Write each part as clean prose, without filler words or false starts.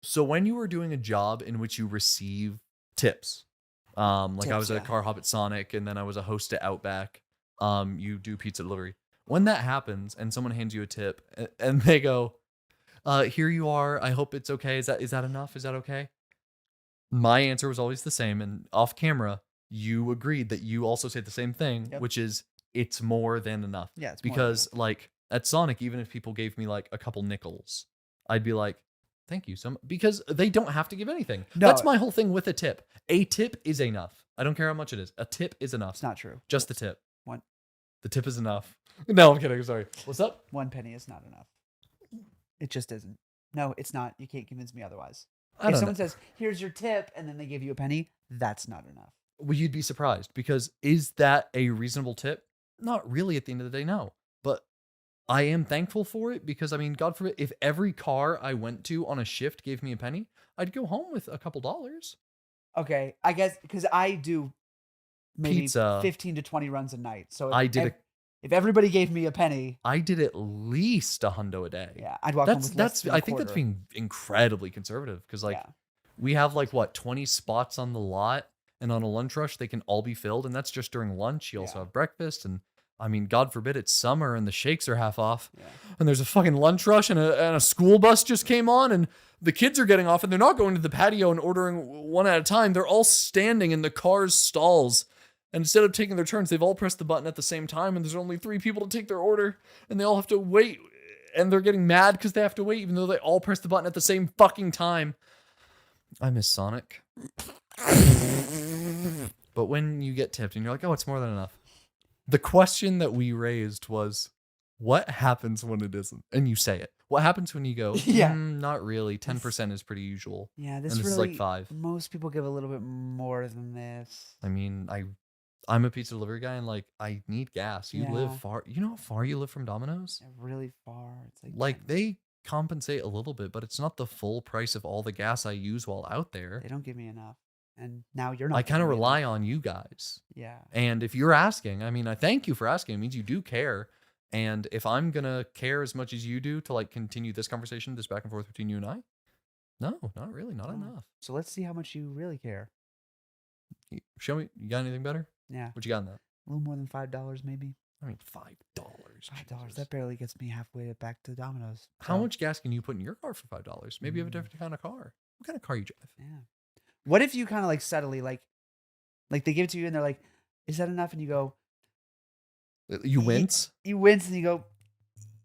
So when you were doing a job in which you receive tips, like I Tips, was a yeah. car hop at Sonic and then I was a host at Outback, you do pizza delivery. When that happens and someone hands you a tip and they go, here you are. I hope it's okay. Is that enough? Is that okay? My answer was always the same. And off camera, you agreed that you also said the same thing, Yep. which is it's more than enough. Yeah, it's more than Because like at Sonic, even if people gave me like a couple nickels, I'd be like, thank you so much. Because they don't have to give anything. No. That's my whole thing with a tip. A tip is enough. I don't care how much it is. A tip is enough. It's not true. Just the tip. One. The tip is enough. No, I'm kidding. Sorry. What's up? 1 penny is not enough. It just isn't. No, it's not. You can't convince me otherwise. I If don't someone know. says, "Here's your tip," and then they give you a penny, that's not enough. Well, you'd be surprised because is that a reasonable tip? Not really at the end of the day, no. But I am thankful for it because, I mean, God forbid, if every car I went to on a shift gave me a penny, I'd go home with a couple dollars. Okay, I guess because I do maybe Pizza. 15 to 20 runs a night. So if, I did if everybody gave me a penny, I did at least $100 a day. yeah, I'd walk home with less than a I think that's quarter. being incredibly conservative because, like, Yeah. we have like what 20 spots on the lot, and on a lunch rush they can all be filled, and that's just during lunch. You also Yeah. have breakfast, and I mean, God forbid it's summer and the shakes are half off, Yeah. and there's a fucking lunch rush, and a school bus just came on, and the kids are getting off, and they're not going to the patio and ordering one at a time. They're all standing in the car's stalls. And instead of taking their turns, they've all pressed the button at the same time, and there's only 3 people to take their order, and they all have to wait, and they're getting mad because they have to wait, even though they all press the button at the same fucking time. I miss Sonic. But when you get tipped and you're like, oh, it's more than enough. The question that we raised was, what happens when it isn't? And you say it. What happens when you go, Yeah. not really. 10% is pretty usual. Yeah, And this this is really like 5. most people give a little bit more than this. I mean, I'm a pizza delivery guy, and like I need gas. You Yeah. live far. You know how far you live from Domino's? Yeah, really far. It's Like they compensate a little bit, but it's not the full price of all the gas I use while out there. they don't give me enough, and now you're not. I kind of giving me rely enough. on you guys. Yeah. And if you're asking, I mean, I thank you for asking. It means you do care. And if I'm going to care as much as you do to like continue this conversation, this back and forth between you and I, no, not really, not No. enough. So let's see how much you really care. Show me, you got anything better? Yeah, What you got in that? a little more than $5, maybe. I mean, $5. $5. Jesus. That barely gets me halfway back to Domino's. How So, much gas can you put in your car for $5? Maybe you have a different kind of car. What kind of car you drive? Yeah. What if you kind of like subtly like they give it to you and they're like, "Is that enough?" And you go, You wince? you wince and you go,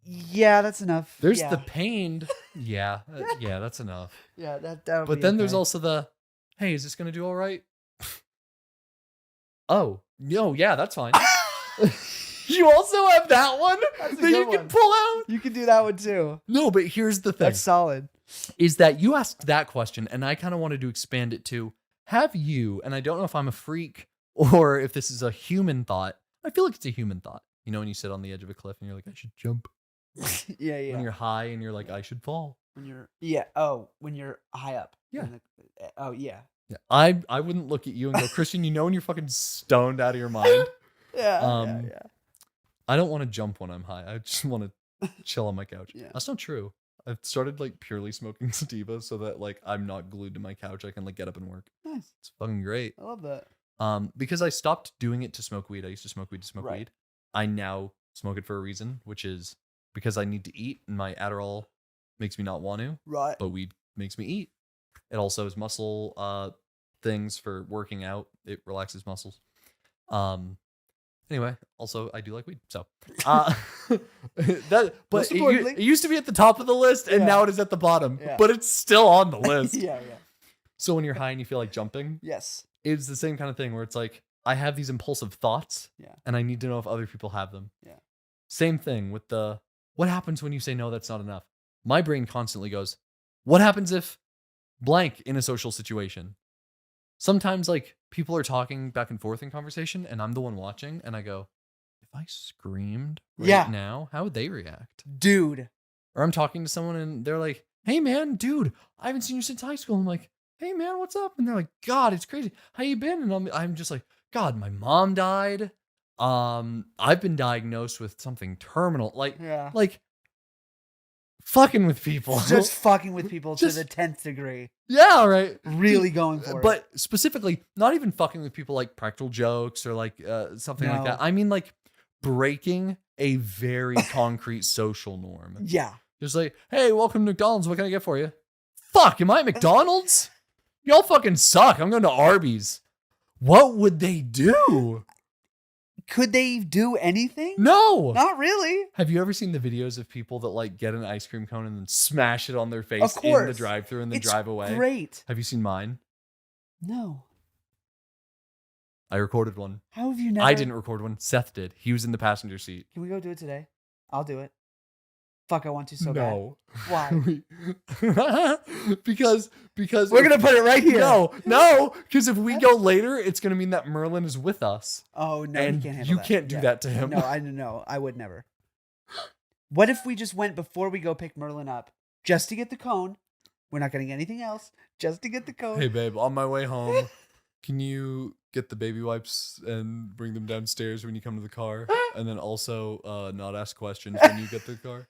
"Yeah, that's enough." There's yeah. the pained. Yeah, yeah, that's enough. Yeah, that. But then there's also the, hey, is this going to do all right? Oh, no, yeah, that's fine. You also have that one That's a that you good can one. pull out? You can do that one too. No, but here's the thing. That's solid. Is that you asked that question, and I kind of wanted to expand it to, have you, and I don't know if I'm a freak or if this is a human thought. I feel like it's a human thought. You know, when you sit on the edge of a cliff and you're like, I should jump. Yeah, yeah. When you're high and you're like, I should fall. When you're when you're high up. Yeah. Oh yeah. Yeah. I wouldn't look at you and go, Christian, you know when you're fucking stoned out of your mind? Yeah. Yeah. I don't want to jump when I'm high. I just want to chill on my couch. Yeah. That's not true. I've started like purely smoking sativa so that like I'm not glued to my couch. I can like get up and work. Nice. It's fucking great. I love that. Because I stopped doing it to smoke weed. I used to smoke weed to smoke Right. weed. I now smoke it for a reason, which is because I need to eat and my Adderall makes me not want to, Right. but weed makes me eat. It also is muscle things for working out. It relaxes muscles. Anyway, also I do like weed. So that but Most importantly- it used to be at the top of the list and Yeah. now it is at the bottom. Yeah. But it's still on the list. Yeah. So when you're high and you feel like jumping, Yes. it's the same kind of thing where it's like I have these impulsive thoughts Yeah. and I need to know if other people have them. Yeah. Same thing with the what happens when you say no, that's not enough. My brain constantly goes, what happens if blank in a social situation? Sometimes like people are talking back and forth in conversation and I'm the one watching and I go, if I screamed right Yeah. now, how would they react? Dude. Or I'm talking to someone and they're like, hey man, dude, I haven't seen you since high school. I'm like, hey man, what's up? And they're like, God, it's crazy. How you been? And I'm just like, God, my mom died. I've been diagnosed with something terminal. Yeah. Like fucking with people. Just fucking with people Just- to the 10th degree. Yeah, right. Really going for it. But specifically, not even fucking with people like practical jokes or like something like No. that. I mean, like breaking a very concrete social norm. Yeah. Just like, hey, welcome to McDonald's. What can I get for you? Fuck, am I at McDonald's? Y'all fucking suck. I'm going to Arby's. What would they do? Could they do anything? No. Not really. Have you ever seen the videos of people that like get an ice cream cone and then smash it on their face Of in the course. drive-thru and then It's drive away? great. Have you seen mine? No. I recorded one. How have you never? I didn't record one. Seth did. He was in the passenger seat. Can we go do it today? I'll do it. Fuck, I want to so bad. No. Why? because We're gonna put it right here. No, because if we go later, it's gonna mean that Merlin is with us. Oh no, And he can't handle you that. can't do that to him. No, I know. I would never. What if we just went before we go pick Merlin up, just to get the cone? We're not getting anything else, just to get the cone. Hey babe, on my way home, can you get the baby wipes and bring them downstairs when you come to the car? And then also not ask questions when you get the car?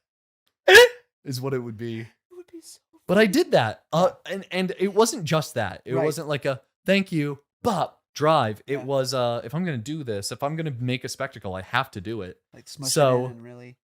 Is what it would be. It would be so. But I did that. And it wasn't just that. It Right. wasn't like a thank you, but drive. It Yeah. was if I'm gonna do this, if I'm gonna make a spectacle, I have to do it. Like smush So- it in and really.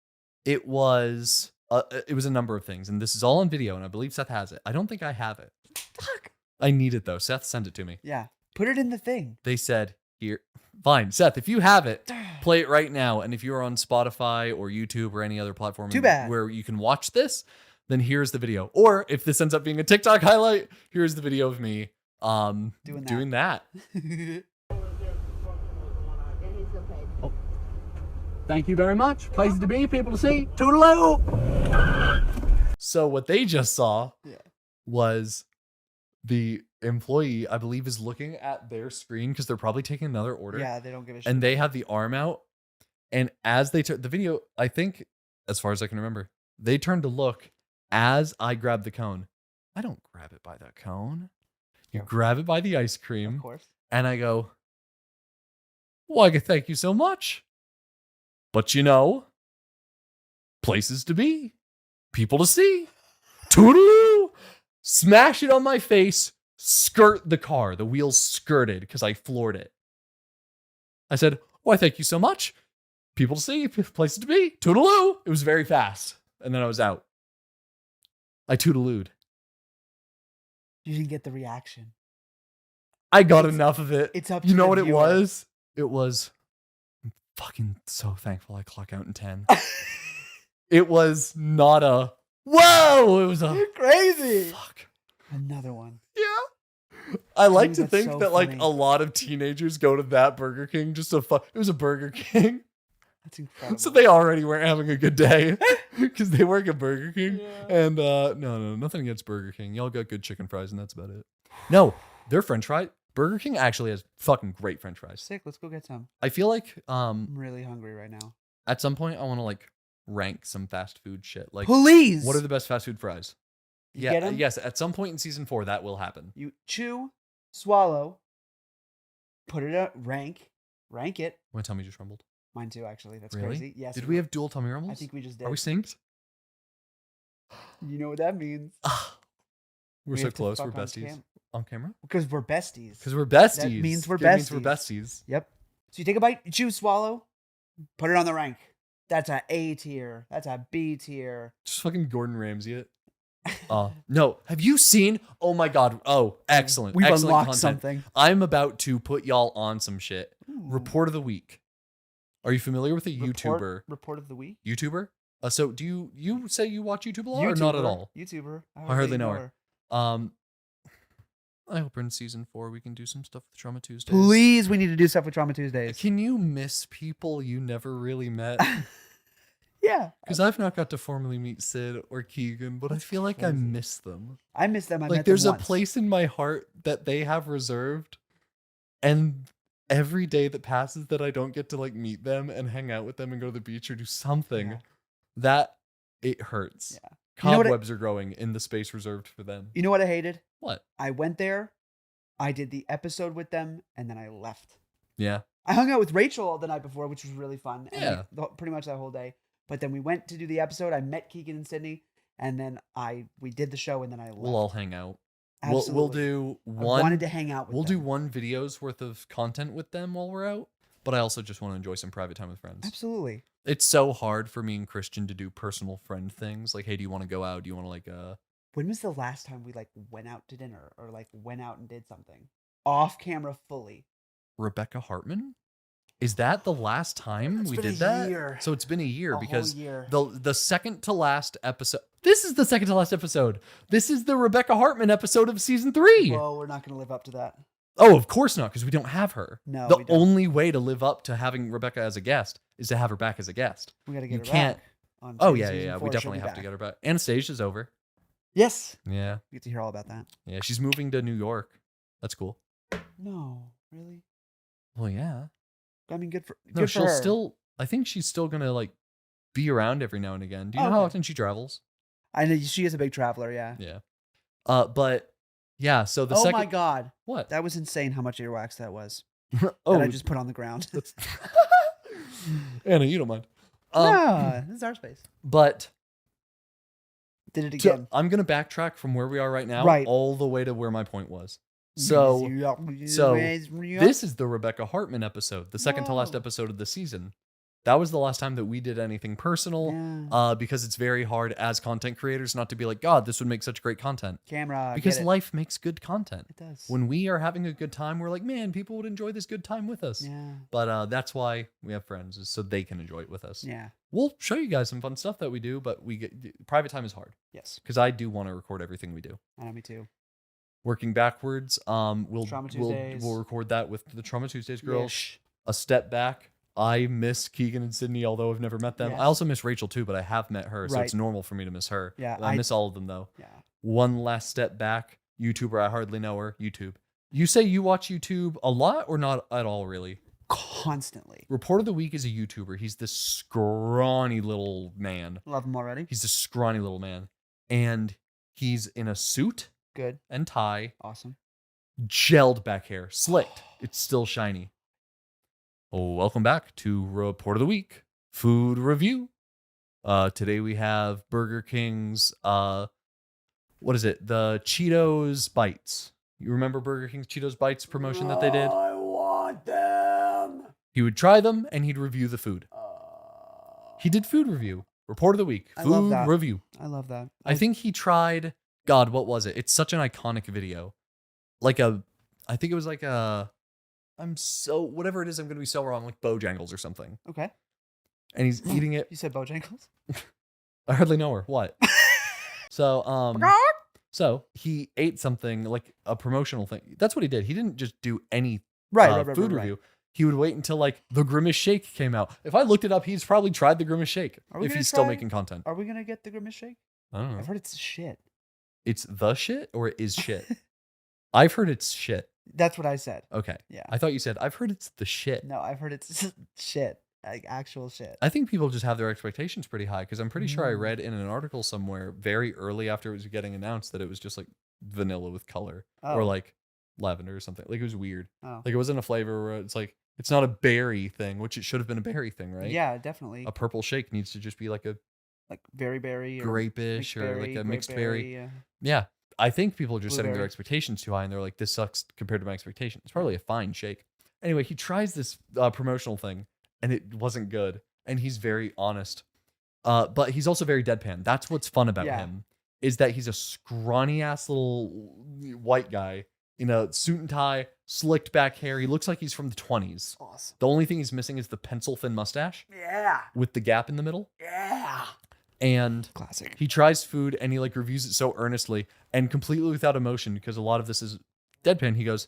It was a number of things, and this is all on video, and I believe Seth has it. I don't think I have it. Fuck. I need it though. Seth, send it to me. Yeah, put it in the thing. They said here. Fine, Seth, if you have it, play it right now. And if you're on Spotify or YouTube or any other platform Too bad. where you can watch this, then here's the video. Or if this ends up being a TikTok highlight, here's the video of me doing that. Thank you very much. Places to be, people to see. Toodaloo! So what they just saw Yeah. was the employee, I believe, is looking at their screen because they're probably taking another order. Yeah, they don't give a shit. And they have the arm out. And as they took the video, I think, as far as I can remember, they turned to look as I grabbed the cone. I don't grab it by the cone. You Yeah. grab it by the ice cream. Of course. And I go, why, thank you so much. But you know, places to be, people to see. Toodaloo! Smash it on my face, skirt the car. The wheels skirted because I floored it. I said, why, thank you so much. People to see, places to be. Toodaloo! It was very fast. And then I was out. I toodalooed. You didn't get the reaction. I got It's- enough of it. it's up You to know the what it viewer. was? It was, I'm fucking so thankful I clock out in 10. It was not a, whoa! It was a, You're crazy. fuck. Another one. Yeah. I like Dude, to that's think so that like funny. a lot of teenagers go to that Burger King just to fuck. It was a Burger King. That's incredible. So they already weren't having a good day because they work at Burger King. And no, nothing against Burger King. Y'all got good chicken fries and that's about it. No, their French fries. Burger King actually has fucking great French fries. Sick. Let's go get some. I feel like I'm really hungry right now. at some point I want to like rank some fast food shit. Like Please. what are the best fast food fries? You get 'em? Yes, at some point in season 4 that will happen. You chew, swallow, put it up, rank it. My tummy just rumbled. Mine too, actually. That's Really? crazy. Yes. Did we have dual tummy rumbles? I think we just did. Are we synced? You know what that means? We're We so have to close. We're fuck on besties on camera. Because we're besties. Because we're besties. means we're It means we're besties. besties. Yep. So you take a bite, you chew, swallow, put it on the rank. That's a A tier. That's a B tier. Just fucking Gordon Ramsay it. No. Have you seen? Oh my god. Oh, excellent. We've excellent unlocked content. something. I'm about to put y'all on some shit. Ooh. Report of the week. Are you familiar with a YouTuber? Report of the week. YouTuber? So do you say you watch YouTube a lot or not at all? YouTuber. I hardly know her. I hope in season 4 we can do some stuff with Trauma Tuesdays. Please, we need to do stuff with Trauma Tuesdays. Can you miss people you never really met? Yeah. Because I've not got to formally meet Sid or Keegan, but I feel like I crazy. miss them. I miss them. I Like met there's them a once. place in my heart that they have reserved, and every day that passes that I don't get to like meet them and hang out with them and go to the beach or do something, Yeah. that it hurts. Yeah. You know what I- Cobwebs are growing in the space reserved for them. You know what I hated? What? I went there, I did the episode with them, and then I left. Yeah. I hung out with Rachel the night before, which was really fun. And Yeah. pretty much that whole day. But then we went to do the episode. I met Keegan and Sydney, and then we did the show, and then I left. We'll all hang out. Absolutely. We'll do I one. wanted to hang out with We'll them. do one video's worth of content with them while we're out. But I also just want to enjoy some private time with friends. Absolutely. It's so hard for me and Christian to do personal friend things. Like, hey, do you want to go out? Do you want to like When was the last time we like went out to dinner or like went out and did something off camera fully? Rebecca Hartman? Is that the last time It's we been did a that? year. So it's been a year A whole because year. the second to last episode. This is the second to last episode. This is the Rebecca Hartman episode of season 3. Well, we're not going to live up to that. Oh, of course not, because we don't have her. No, the we don't. only way to live up to having Rebecca as a guest is to have her back as a guest. We got to You get her can't- back. On Oh season yeah, four, we she'll definitely be have to back. get her back. Anastasia's over. Yes. Yeah, We get to hear all about that. yeah, she's moving to New York. That's cool. No, really? Well, yeah. I mean, good for No, good for she'll her. still. I think she's still gonna like be around every now and again. Do you Oh, know how okay. often she travels? I know she is a big traveler. Yeah. Yeah. But yeah. So the Oh second. my god, What? that was insane! How much earwax that was Oh, that I just put on the ground. that's. Anna, you don't mind. No, this is our space. But Did it so again. I'm gonna backtrack from where we are right now, Right. all the way to where my point was. So this is the Rebecca Hartman episode, the second to last Whoa. episode of the season. That was the last time that we did anything personal, Yeah. because it's very hard as content creators not to be like, God, this would make such great content. Camera. Because get it. life makes good content. It does. When we are having a good time, we're like, man, people would enjoy this good time with us. Yeah. But that's why we have friends, is so they can enjoy it with us. Yeah. We'll show you guys some fun stuff that we do, but private time is hard Yes. because I do want to record everything we do. I know, me too. Working backwards, we'll Trauma we'll, Tuesdays. we'll record that with the Trauma Tuesdays girls. Ish. A step back. I miss Keegan and Sydney, although I've never met them. Yes. I also miss Rachel too, but I have met her, so Right. it's normal for me to miss her. Yeah, I miss all of them though. Yeah. One last step back. YouTuber, I hardly know her. YouTube. You say you watch YouTube a lot or not at all, really? Constantly. Report of the Week is a YouTuber. He's this scrawny little man. Love him already. He's a scrawny little man. And he's in a suit Good. and tie, Awesome. gelled back hair, slicked. It's still shiny. Oh, welcome back to Report of the Week, food review. Today we have Burger King's, what is it? The Cheetos Bites. You remember Burger King's Cheetos Bites promotion that they did? I want them. He would try them and he'd review the food. He did food review. Report of the Week. I love Food that. review. I love that. I think he tried, God, what was it? It's such an iconic video. I think it was like whatever it is, I'm going to be so wrong, like Bojangles or something. Okay. And he's eating it. You said Bojangles? I hardly know her. What? So he ate something like a promotional thing. That's what he did. He didn't just do any Right. food review. He would wait until like the Grimace Shake came out. If I looked it up, he's probably tried the Grimace Shake Are we if gonna he's still try- making content. Are we going to get the Grimace Shake? I don't know. I've heard it's shit. It's the shit or it is shit? I've heard it's shit. That's what I said. Okay. Yeah. I thought you said, I've heard it's the shit. No, I've heard it's shit. Like actual shit. I think people just have their expectations pretty high because I'm pretty sure I Mm. read in an article somewhere very early after it was getting announced that it was just like vanilla with color or Oh. like lavender or something. Like it was weird. Oh. Like it wasn't a flavor where it's like, it's not a berry thing, which it should have been a berry thing, right? Yeah, definitely. A purple shake needs to just be like a Like berry or grapish mixed or like a mixed berry. grapeberry, Yeah. I think people are just setting their Blueberry. expectations too high and they're like, this sucks compared to my expectations. It's probably a fine shake. Anyway, he tries this promotional thing and it wasn't good. And he's very honest. But he's also very deadpan. That's what's fun about Yeah. him, is that he's a scrawny ass little white guy in a suit and tie, slicked back hair. He looks like he's from the 20s. Awesome. The only thing he's missing is the pencil thin mustache Yeah. with the gap in the middle. Yeah. And Classic. he tries food and he like reviews it so earnestly and completely without emotion because a lot of this is deadpan. He goes,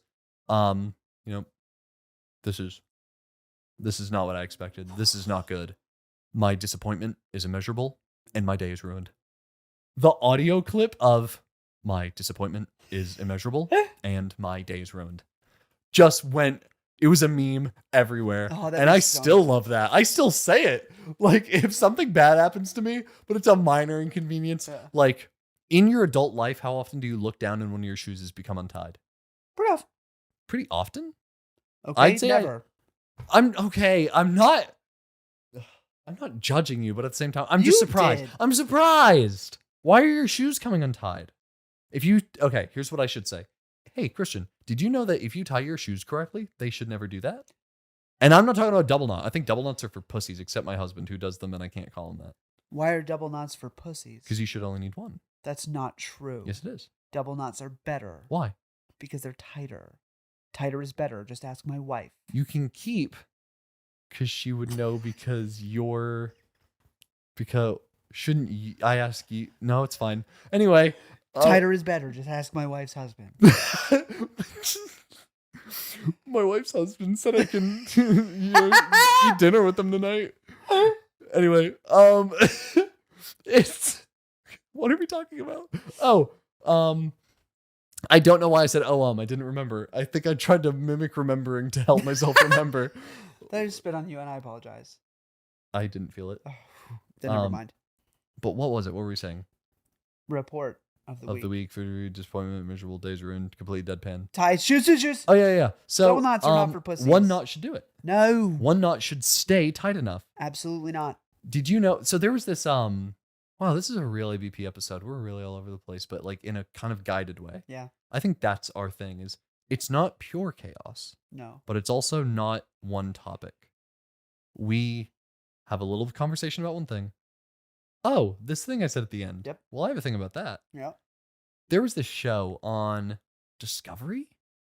this is not what I expected. This is not good. My disappointment is immeasurable and my day is ruined. The audio clip of my disappointment is immeasurable and my day is ruined just went, it was a meme everywhere. Oh, that and I makes so still much love that. I still say it. Like if something bad happens to me, but it's a minor inconvenience, Yeah. like in your adult life, how often do you look down and one of your shoes has become untied? Pretty off. Pretty often. Okay. I'd say never. I'm okay. I'm not judging you, but at the same time, I'm just You surprised. did. I'm surprised. Why are your shoes coming untied? Okay, here's what I should say. Hey, Christian, did you know that if you tie your shoes correctly, they should never do that? And I'm not talking about double knot. I think double knots are for pussies, except my husband who does them, and I can't call him that. Why are double knots for pussies? Because you should only need one. That's not true. Yes, it is. Double knots are better. Why? Because they're tighter. Tighter is better. Just ask my wife. You can keep, because she would know because shouldn't you, I ask you? No, it's fine. Anyway. Tighter is better. Just ask my wife's husband. My wife's husband said I can eat dinner with them tonight. Anyway, it's what are we talking about? I don't know why I said I didn't remember. I think I tried to mimic remembering to help myself remember. I just spit on you and I apologize. I didn't feel it. Then never mind. But what was it? What were we saying? Report of the week. Food, disappointment, miserable days ruined, complete deadpan. Tie shoes. Oh yeah. So double knots are not for pussies. One knot should do it. No. One knot should stay tight enough. Absolutely not. Did you know? So there was this wow, this is a real ABP episode. We're really all over the place, but like in a kind of guided way. Yeah. I think that's our thing. Is it's not pure chaos. No. But it's also not one topic. We have a little conversation about one thing. Oh, this thing I said at the end. Yep. Well, I have a thing about that. Yeah. There was this show on Discovery.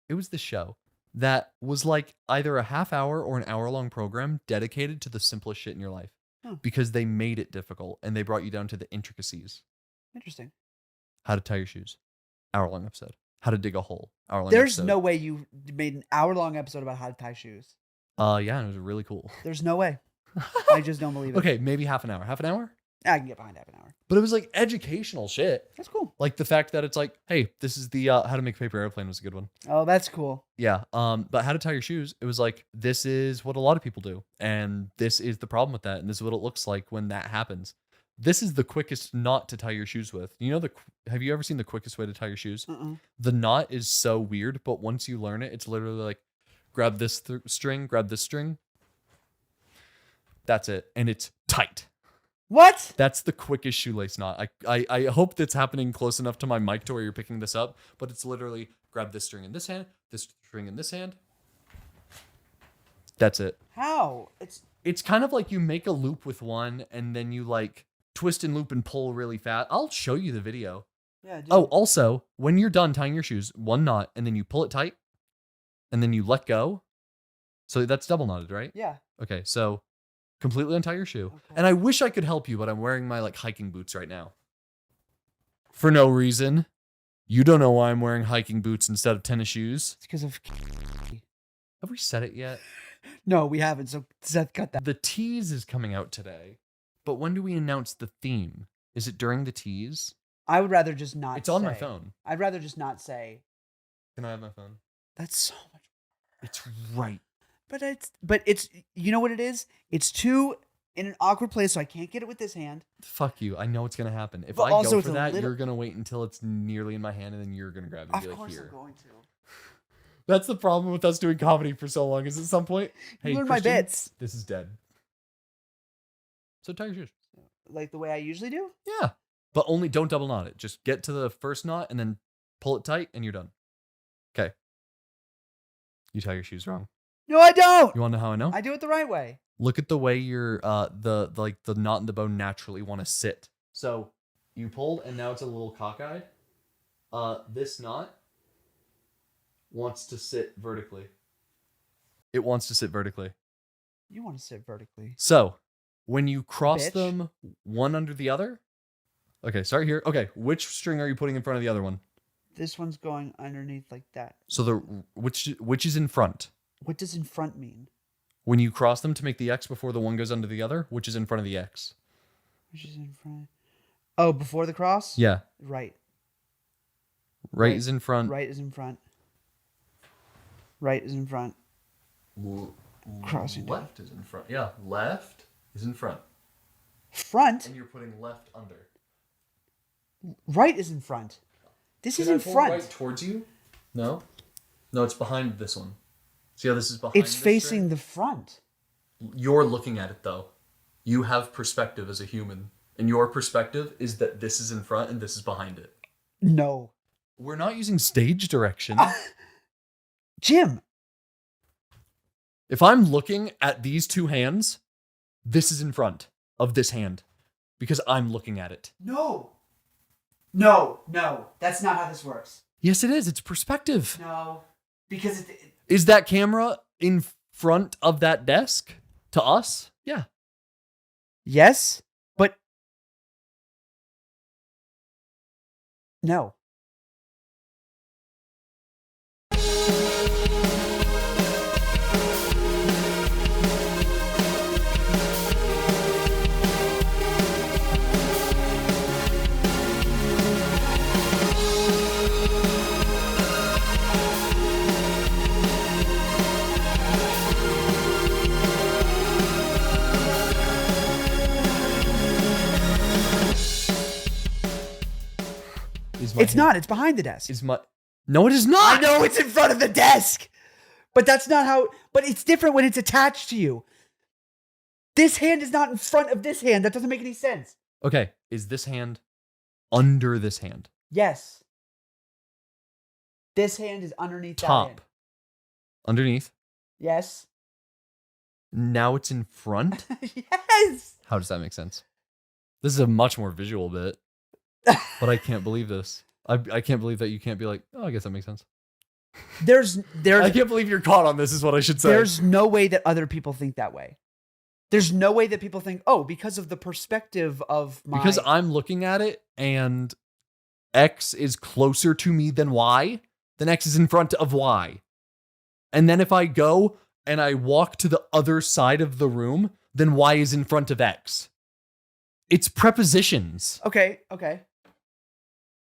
It was this show that was like either a half hour or an hour-long program dedicated to the simplest shit in your life. Because they made it difficult and they brought you down to the intricacies. Interesting. How to tie your shoes. Hour-long episode. How to dig a hole. Hour-long There's episode. no way you made an hour-long episode about how to tie shoes. Yeah, and it was really cool. There's no way. I just don't believe it. Okay, maybe half an hour. Half an hour? I can get behind half an hour. But it was like educational shit. That's cool. Like the fact that it's like, hey, this is the how to make a paper airplane was a good one. Oh, that's cool. Yeah. But how to tie your shoes, it was like, this is what a lot of people do. And this is the problem with that. And this is what it looks like when that happens. This is the quickest knot to tie your shoes with. You know, have you ever seen the quickest way to tie your shoes? The knot is so weird, but once you learn it, it's literally like, grab this string, grab this string. That's it. And it's tight. What? That's the quickest shoelace knot. I hope that's happening close enough to my mic to where you're picking this up, but it's literally grab this string in this hand, this string in this hand. That's it. How? It's kind of like you make a loop with one and then you like twist and loop and pull really fast. I'll show you the video. Yeah, dude. Oh, also, when you're done tying your shoes, one knot and then you pull it tight and then you let go. So that's double knotted, right? Yeah. Okay, so completely untie your shoe. Okay. And I wish I could help you, but I'm wearing my like hiking boots right now. For no reason. You don't know why I'm wearing hiking boots instead of tennis shoes. It's because of... Have we said it yet? No, we haven't. So Seth, cut that. The tease is coming out today. But when do we announce the theme? Is it during the tease? I would rather just not It's on my phone. I'd rather just not say. Can I have my phone? That's so much. It's right. But it's you know what it is? It's too in an awkward place, so I can't get it with this hand. Fuck you. I know it's gonna happen. If But I also go it's for a that, little- you're gonna wait until it's nearly in my hand and then you're gonna grab it and Of be like, course here. I'm going to. That's the problem with us doing comedy for so long, is at some point, hey, Learn my Christian, bits. this is dead. So tie your shoes. Like the way I usually do? Yeah. But only don't double knot it. Just get to the first knot and then pull it tight and you're done. Okay. You tie your shoes wrong. No, I don't. You want to know how I know? I do it the right way. Look at the way your the knot and the bow naturally want to sit. So you pulled and now it's a little cockeyed. This knot wants to sit vertically. It wants to sit vertically. You want to sit vertically. So when you cross Bitch. them one under the other. Okay, start here. Okay, which string are you putting in front of the other one? This one's going underneath like that. So which is in front? What does in front mean? When you cross them to make the X before the one goes under the other, which is in front of the X? Which is in front? Oh, before the cross? Yeah. Right. Right is in front. Right is in front. Right is in front. Crossing down. Left is in front. Yeah, left is in front. Front? And you're putting left under. Right is in front. This is in front. Right towards you? No. No, it's behind this one. See how this is behind It's this facing string? the front. You're looking at it though. You have perspective as a human. and your perspective is that this is in front and this is behind it. No. We're not using stage direction. Jim. If I'm looking at these two hands, this is in front of this hand because I'm looking at it. No. No. That's not how this works. Yes, it is. It's perspective. No. Because Is that camera in front of that desk to us? Yeah. yes, but no. It's not. It's behind the desk. No, it is not. I know it's in front of the desk, but that's not how. But it's different when it's attached to you. This hand is not in front of this hand. That doesn't make any sense. Okay, is this hand under this hand? Yes. This hand is underneath that Top. hand. Underneath. Yes. Now it's in front? Yes. How does that make sense? This is a much more visual bit, but I can't believe this. I can't believe that you can't be like, oh, I guess that makes sense. There's I can't believe you're caught on this is what I should say. There's no way that other people think that way. There's no way that people think, oh, because of the perspective of my... Because I'm looking at it and X is closer to me than Y, then X is in front of Y. And then if I go and I walk to the other side of the room, then Y is in front of X. It's prepositions. Okay.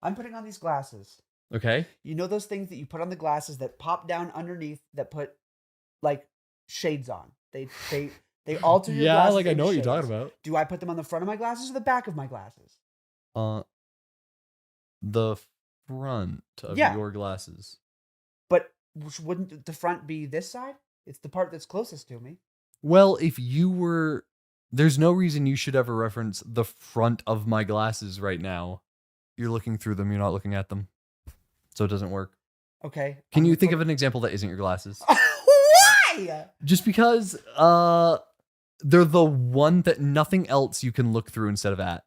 I'm putting on these glasses. Okay. You know those things that you put on the glasses that pop down underneath that put like shades on? They alter your glasses. Yeah, like I know what you're shades. talking about. Do I put them on the front of my glasses or the back of my glasses? The front of Yeah. your glasses. But wouldn't the front be this side? It's the part that's closest to me. Well, if you were... There's no reason you should ever reference the front of my glasses right now. You're looking through them, you're not looking at them. So it doesn't work. Okay. Can you think of an example that isn't your glasses? Why? Just because they're the one that nothing else you can look through instead of at.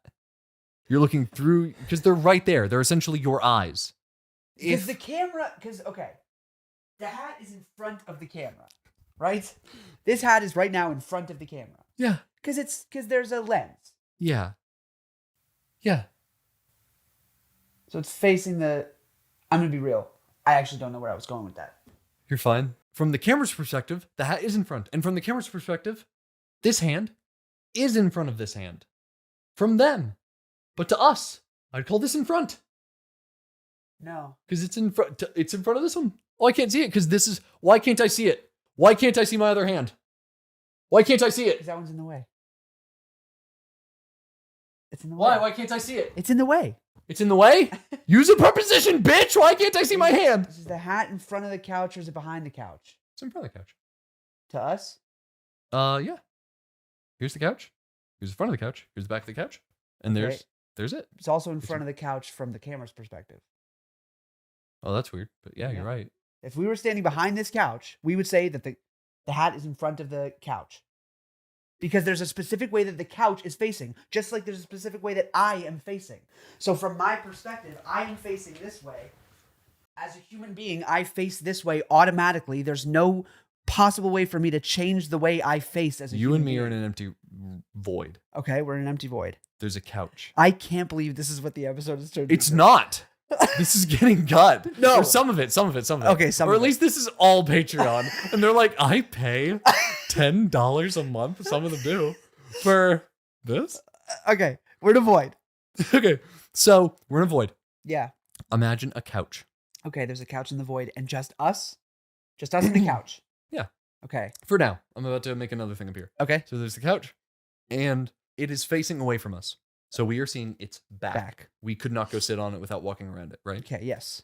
You're looking through because they're right there. They're essentially your eyes. Because the camera, the hat is in front of the camera, right? This hat is right now in front of the camera. Yeah. Because there's a lens. Yeah. So it's facing the... I'm going to be real. I actually don't know where I was going with that. You're fine. From the camera's perspective, the hat is in front. And from the camera's perspective, this hand is in front of this hand. From them. But to us, I'd call this in front. No. Because it's in front. It's in front of this one. Oh, I can't see it because this is... Why can't I see it? Why can't I see my other hand? Why can't I see it? Because that one's in the way. It's in the way. Why? Why can't I see it? It's in the way. It's in the way? Use a preposition, bitch! Why can't I see my hand? Is the hat in front of the couch or is it behind the couch? It's in front of the couch. To us? Yeah. Here's the couch. Here's the front of the couch. Here's the back of the couch. And Okay. there's it. It's also in front of the couch from the camera's perspective. Oh, that's weird. But yeah, you're right. If we were standing behind this couch, we would say that the hat is in front of the couch. Because there's a specific way that the couch is facing, just like there's a specific way that I am facing. So from my perspective, I am facing this way. As a human being, I face this way automatically. There's no possible way for me to change the way I face as a human being. You and me are in an empty void. Okay, we're in an empty void. There's a couch. I can't believe this is what the episode has turned It's into. not. This is getting cut. No. Or some of it. Okay, some Or of at it. least this is all Patreon. And they're like, I pay $10 a month. Some of them do. For this? Okay, we're in a void. Okay. So we're in a void. Yeah. Imagine a couch. Okay, there's a couch in the void and just us? Just us and the couch. Yeah. Okay. For now. I'm about to make another thing appear. Okay. So there's the couch. And it is facing away from us. So we are seeing its back. We could not go sit on it without walking around it, right? Okay, yes.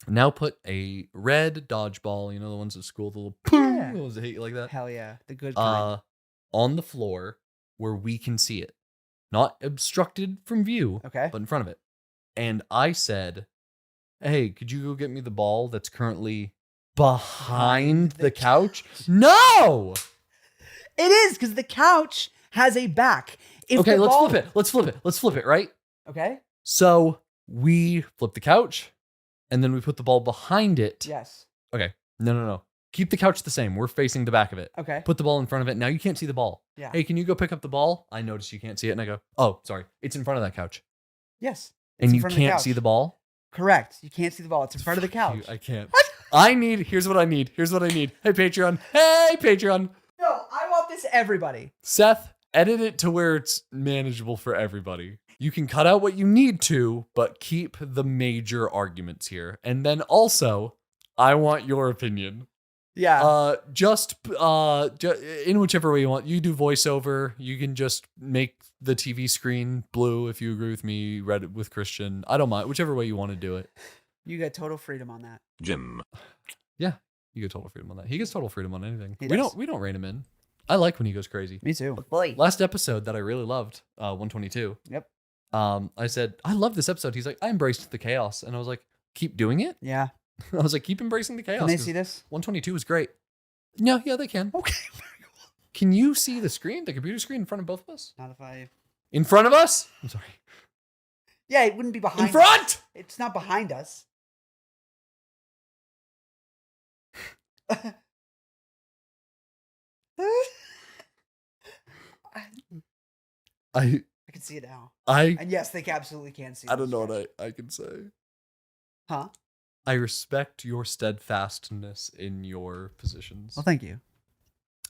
Now put a red dodgeball, you know, the ones at school, the little boom, Yeah. the ones that hit you like that, Hell yeah. The good kind. on the floor where we can see it. not obstructed from view, Okay. but in front of it. And I said, hey, could you go get me the ball that's currently behind the couch? No! It is, because the couch has a back. If Okay, the let's ball- flip it. Let's flip it, right? Okay. So we flip the couch and then we put the ball behind it. Yes. Okay. No. Keep the couch the same. We're facing the back of it. Okay. Put the ball in front of it. Now you can't see the ball. Yeah. Hey, can you go pick up the ball? I notice you can't see it. And I go, oh, sorry. It's in front of that couch. Yes. It's And in you front of the can't couch. see the ball? Correct. You can't see the ball. It's in front of the couch. I can't. Here's what I need. Hey, Patreon. No, I want this everybody. Seth, edit it to where it's manageable for everybody. You can cut out what you need to, but keep the major arguments here. And then also, I want your opinion. Yeah. Just in whichever way you want. You do voiceover. You can just make the TV screen blue if you agree with me. Red with Christian. I don't mind. Whichever way you want to do it. You get total freedom on that. Jim. Yeah, you get total freedom on that. He gets total freedom on anything. He We does. don't rein him in. I like when he goes crazy. Me too. Boy. Last episode that I really loved, 122. Yep. I said, I love this episode. He's like, I embraced the chaos. And I was like, keep doing it? Yeah. I was like, keep embracing the chaos. Can they 'cause see this? 122 was great. Yeah, they can. Okay. Can you see the screen, the computer screen in front of both of us? Not if I. In front of us? I'm sorry. Yeah, it wouldn't be behind. In front! It's not behind us. I I can see it now. I And yes, they absolutely can see. I don't this know stretch. what I can say. Huh? I respect your steadfastness in your positions. Well, thank you.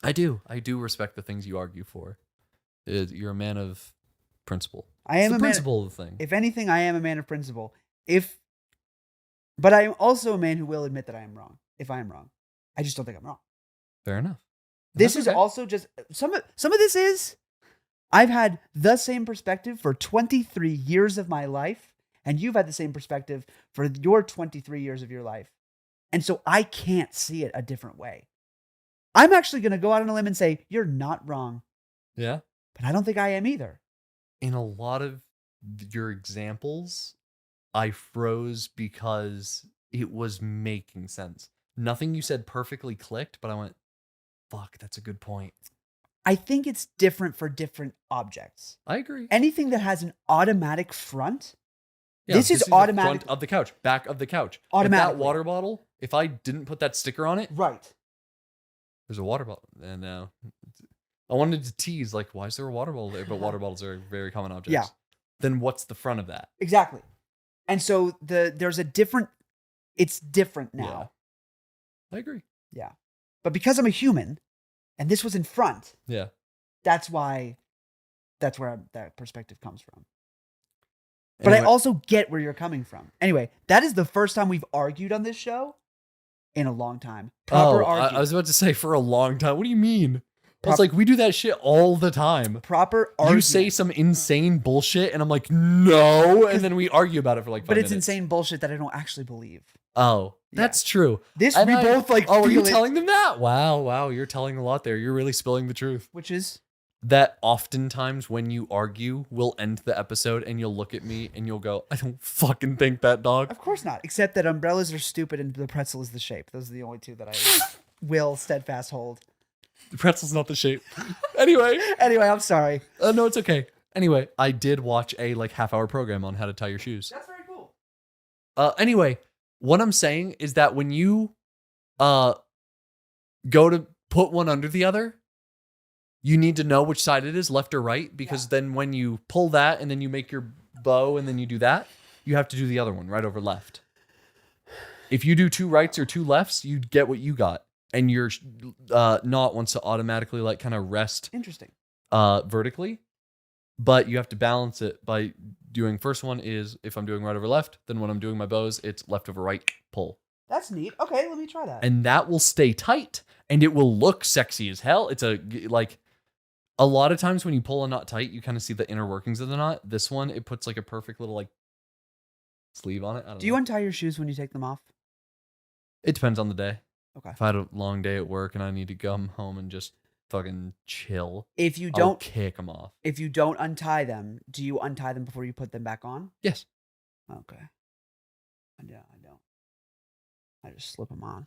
I do respect the things you argue for. You're a man of principle. I It's am the a man. principle of the thing. If anything, I am a man of principle. But I am also a man who will admit that I am wrong. If I am wrong, I just don't think I'm wrong. Fair enough. This That's is okay. also just some of this is. I've had the same perspective for 23 years of my life, and you've had the same perspective for your 23 years of your life. And so I can't see it a different way. I'm actually going to go out on a limb and say, you're not wrong, Yeah. but I don't think I am either. In a lot of your examples, I froze because it was making sense. Nothing you said perfectly clicked, but I went, fuck, that's a good point. I think it's different for different objects. I agree. Anything that has an automatic front, Yeah, this is the automatic- front of the couch, back of the couch. Like Automatically. that water bottle, if I didn't put that sticker on it, right? there's a water bottle. And now I wanted to tease, like, why is there a water bottle there? But water bottles are very common objects. Yeah. Then what's the front of that? Exactly. And so there's a different, it's different now. I agree. Yeah. But because I'm a human and this was in front, Yeah. that's where that perspective comes from. But I Anyway, also get where you're coming from. Anyway, that is the first time we've argued on this show in a long time. Proper I was about to say for a long time. What do you mean? It's like we do that shit all the time. proper You argument. say some insane bullshit, and I'm like, no, and then we argue about it for like 5 but it's minutes. insane bullshit that I don't actually believe. Oh, that's true. This And we I- both like. Oh, are you feel it, telling them that? Wow, you're telling a lot there. You're really spilling the truth. which is That oftentimes when you argue, we'll end the episode and you'll look at me and you'll go, I don't fucking think that, dog. of course not. Except that umbrellas are stupid and the pretzel is the shape. Those are the only two that I will steadfast hold. The pretzel's not the shape. Anyway, Anyway, I'm sorry. no, it's okay. Anyway, I did watch a like half-hour program on how to tie your shoes. That's very cool. Anyway, what I'm saying is that when you go to put one under the other, you need to know which side it is, left or right, because then when you pull that and then you make your bow and then you do that, you have to do the other one, right over left. If you do 2 rights or 2 lefts, you get what you got. And your knot wants to automatically like kind of rest Interesting. vertically, but you have to balance it by doing first one is if I'm doing right over left, then when I'm doing my bows, it's left over right, pull. That's neat. Okay, let me try that. And that will stay tight and it will look sexy as hell. It's a lot of times when you pull a knot tight, you kind of see the inner workings of the knot. This one, it puts like a perfect little like sleeve on it. I don't Do you know. untie your shoes when you take them off? It depends on the day. Okay. If I had a long day at work and I need to come home and just fucking chill. If you I'll don't kick them off. if you don't untie them, do you untie them before you put them back on? Yes. Okay. I don't. I just slip them on.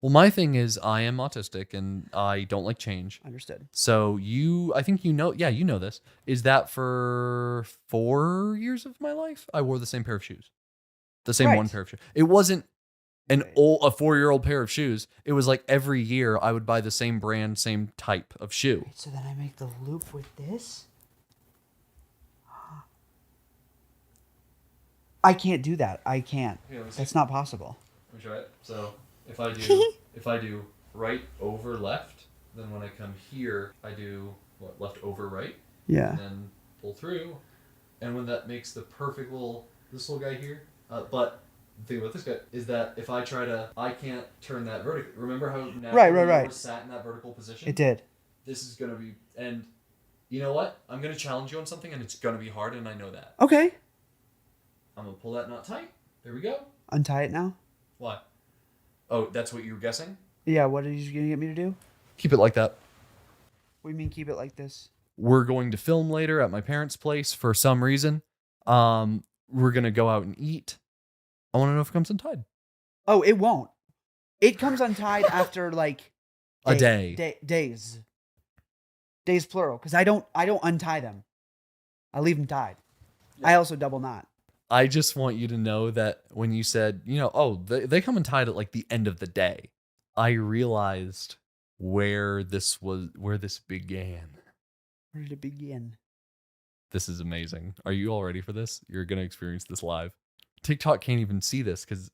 Well, my thing is I am autistic and I don't like change. Understood. So I think you know this, is that for 4 years of my life, I wore the same pair of shoes. The same one Right. pair of shoes. It wasn't a 4-year-old pair of shoes. It was like every year I would buy the same brand, same type of shoe. Wait, so then I make the loop with this? I can't do that. I can't. Here, let me see. That's not possible. Let me try it. So if I do right over left, then when I come here, I do left over right, Yeah. and then pull through, and when that makes the perfect this little guy here. But the thing about this guy is that if I can't turn that vertical. Remember how naturally Right. yours sat in that vertical position? It did. This is gonna be, and you know what? I'm gonna challenge you on something, and it's gonna be hard, and I know that. Okay. I'm gonna pull that knot tight. There we go. Untie it now. Why? Oh, that's what you were guessing? Yeah. What are you gonna get me to do? Keep it like that. What do you mean keep it like this? We're going to film later at my parents' place for some reason. We're gonna go out and eat. I want to know if it comes untied. Oh, it won't. It comes untied after like A day. Days. Days plural. Because I don't untie them. I leave them tied. Yeah. I also double knot. I just want you to know that when you said, they come untied at like the end of the day, I realized where this began. Where did it begin? This is amazing. Are you all ready for this? You're gonna experience this live. TikTok can't even see this because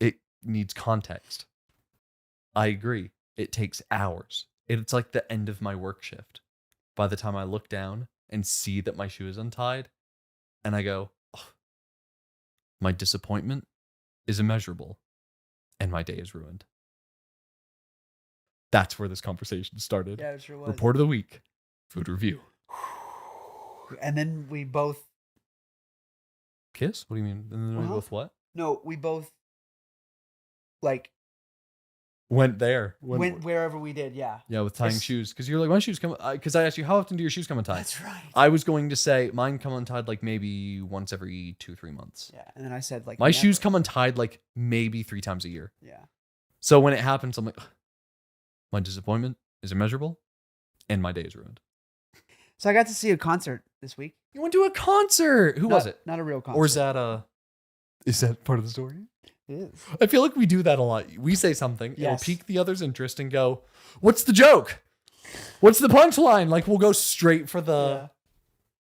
it needs context. I agree. It takes hours. It's like the end of my work shift. By the time I look down and see that my shoe is untied, and I go, oh, my disappointment is immeasurable, and my day is ruined. That's where this conversation started. Yeah, it sure was. Report of the week, food review. And then we both. Kiss? What do you mean? And then we Uh-huh. both what? No, we both. Like Went there. went wherever we did. Yeah. Yeah, with tying It's- shoes. Because you're like, my shoes come... Because I asked you, how often do your shoes come untied? That's right. I was going to say, mine come untied like maybe once every 2-3 months. Yeah, and then I said like My shoes never. come untied like maybe 3 times a year. Yeah. So when it happens, I'm like, ugh, my disappointment is immeasurable, and my day is ruined. So I got to see a concert this week. You went to a concert. Who was it? Not a real concert. Or is that part of the story? It is. I feel like we do that a lot. We say something, it'll Yes. pique the other's interest and go, what's the joke? What's the punchline? Like, we'll go straight for the,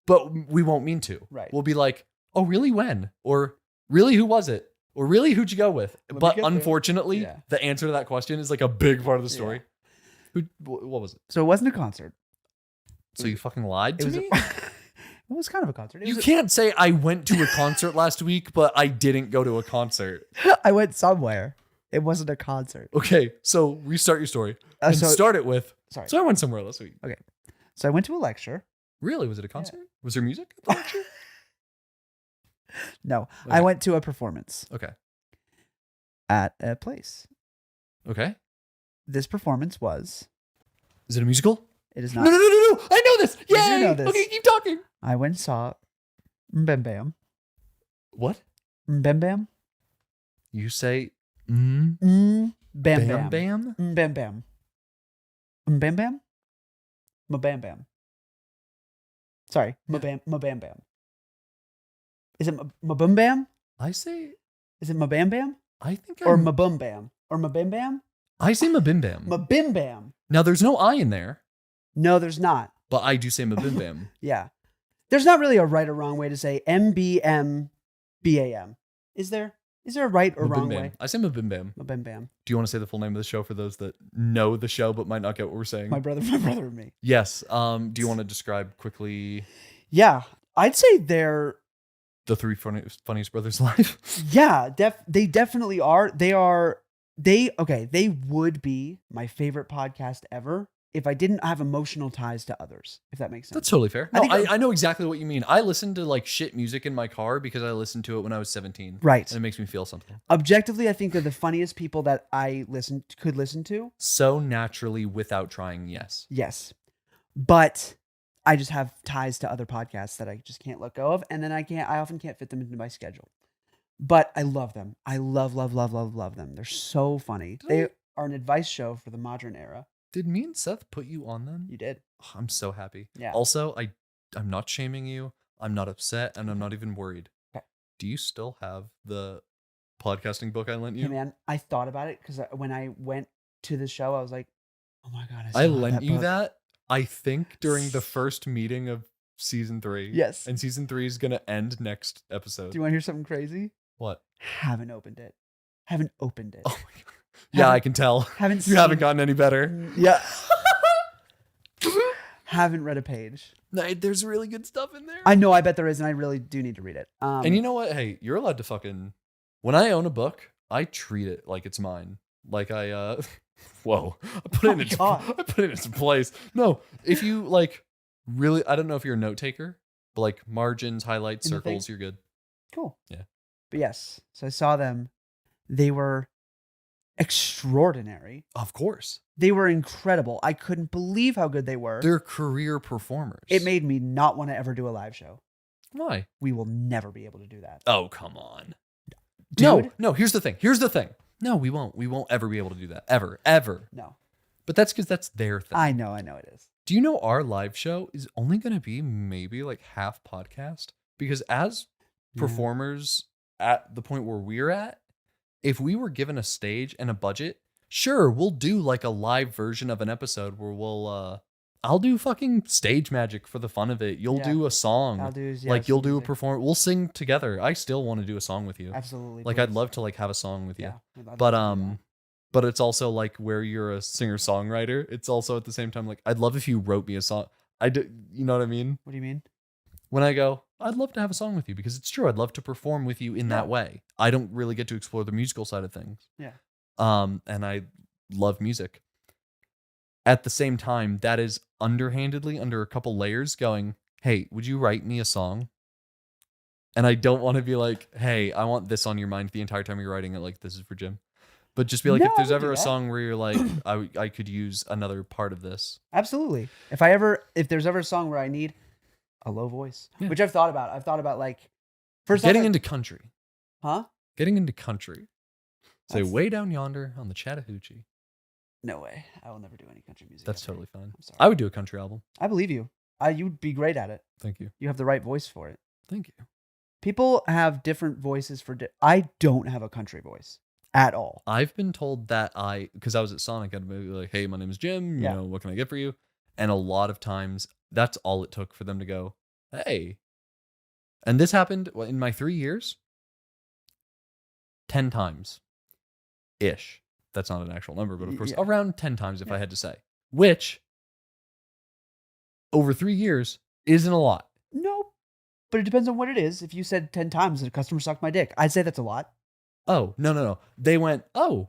but we won't mean to. Right. We'll be like, oh, really, when? Or really, who was it? Or really, who'd you go with? me But get there. unfortunately, Yeah. the answer to that question is like a big part of the story. What was it? So it wasn't a concert. So you fucking lied It to was. me? It was kind of a concert. It You was can't say I went to a concert last week, but I didn't go to a concert. I went somewhere. It wasn't a concert. Okay, so restart your story. And So start it with, sorry. so I went somewhere last week. So I went to a lecture. Really? Was it a concert? Was there music at the lecture? No, Okay. I went to a performance Okay. at a place. Okay. This performance was. Is it a musical? It is No, not. no, no, no, no. I know this. You Yay. do know this. Okay, keep talking. I went and saw Mbem Bam. What? Mbem Bam. You say Bam bam Bam. bam? Mbem Bam. Mbem Bam. Mbam Bam. Sorry, Yeah. Mbam Bam. Is it Mbum Bam? I say, Is it Mbam Bam? I think Or I'm, Mbum Bam? Or Mbim Bam? I say mabim bam. Mbim Bam. Now there's no I in there, No, there's not. but I do say mabim bam. Yeah. There's not really a right or wrong way to say MBM BAM. Is there? Is there a right or wrong Mabim way? bam. I say mabim bam. Mbim Bam. Do you want to say the full name of the show for those that know the show but might not get what we're saying? My brother and me. Yes. Do you want to describe quickly Yeah. I'd say they're the 3 funniest brothers alive? yeah, they definitely are. They would be my favorite podcast ever if I didn't have emotional ties to others, if that makes sense. That's totally fair. I No, think I know exactly what you mean. I listen to like shit music in my car because I listened to it when I was 17. Right. And it makes me feel something. Objectively, I think they're the funniest people that I could listen to. So naturally without trying, yes. Yes. But I just have ties to other podcasts that I just can't let go of. And then I often can't fit them into my schedule. But I love them. I love them. They're so funny. They are an advice show for the modern era. Did me and Seth put you on them? You did. Oh, I'm so happy. Yeah. Also, I'm not shaming you. I'm not upset, and I'm not even worried. Okay. Do you still have the podcasting book I lent you? Hey man, I thought about it because when I went to the show, I was like, oh my God. I still have lent you book. that, I think, during the first meeting of season 3. Yes. And season 3 is going to end next episode. Do you want to hear something crazy? What? Haven't opened it. Haven't opened it. Oh my God. Yeah, I can tell. Haven't You haven't gotten any better. Yeah. Haven't read a page. No, there's really good stuff in there. I know, I bet there is, and I really do need to read it. And you know what? Hey, you're allowed to fucking... When I own a book, I treat it like it's mine. Like I, whoa. I put it in its place. No, if you, like, really... I don't know if you're a note taker, but, like, margins, highlights, In the thing? circles, you're good. Cool. Yeah. But yes, so I saw them. They were extraordinary. Of course. They were incredible. I couldn't believe how good they were. They're career performers. It made me not want to ever do a live show. Why? We will never be able to do that. Oh, come on. Dude. No, here's the thing. No, we won't. We won't ever be able to do that. Ever. No. But that's because that's their thing. I know it is. Do you know our live show is only going to be maybe like half podcast? Because as performers at the point where we're at, if we were given a stage and a budget, sure, we'll do like a live version of an episode where I'll do fucking stage magic for the fun of it. You'll do a song. I'll do you'll do a performance. We'll sing together. I still want to do a song with you. Absolutely. Like I'd love to like have a song with you. Yeah. But it's also like where you're a singer-songwriter. It's also at the same time like I'd love if you wrote me a song. You know what I mean? What do you mean? When I go, I'd love to have a song with you because it's true. I'd love to perform with you in that way. I don't really get to explore the musical side of things. Yeah. And I love music. At the same time, that is underhandedly under a couple layers going, hey, would you write me a song? And I don't want to be like, hey, I want this on your mind the entire time you're writing it. Like, this is for Jim. But just be like, No, if there's I would ever do a that. song where you're like, I could use another part of this. Absolutely. If there's ever a song where I need a low voice, Yeah. which I've thought about like first Getting off, into country. huh? Getting into country. Say, That's- way down yonder on the Chattahoochee. No way. I will never do any country music. That's ever. totally fine. I'm sorry. I would do a country album. I believe you. You'd be great at it. Thank you. You have the right voice for it. Thank you. People have different voices for. I don't have a country voice at all. I've been told that because I was at Sonic, I'd be like, hey, my name is Jim. Yeah. You know, what can I get for you? And a lot of times, that's all it took for them to go, hey. And this happened in my 3 years, 10 times ish. That's not an actual number, but of course, Yeah. around 10 times if I had to say, which over 3 years isn't a lot. Nope. But it depends on what it is. If you said 10 times that a customer sucked my dick, I'd say that's a lot. Oh, no. They went, oh,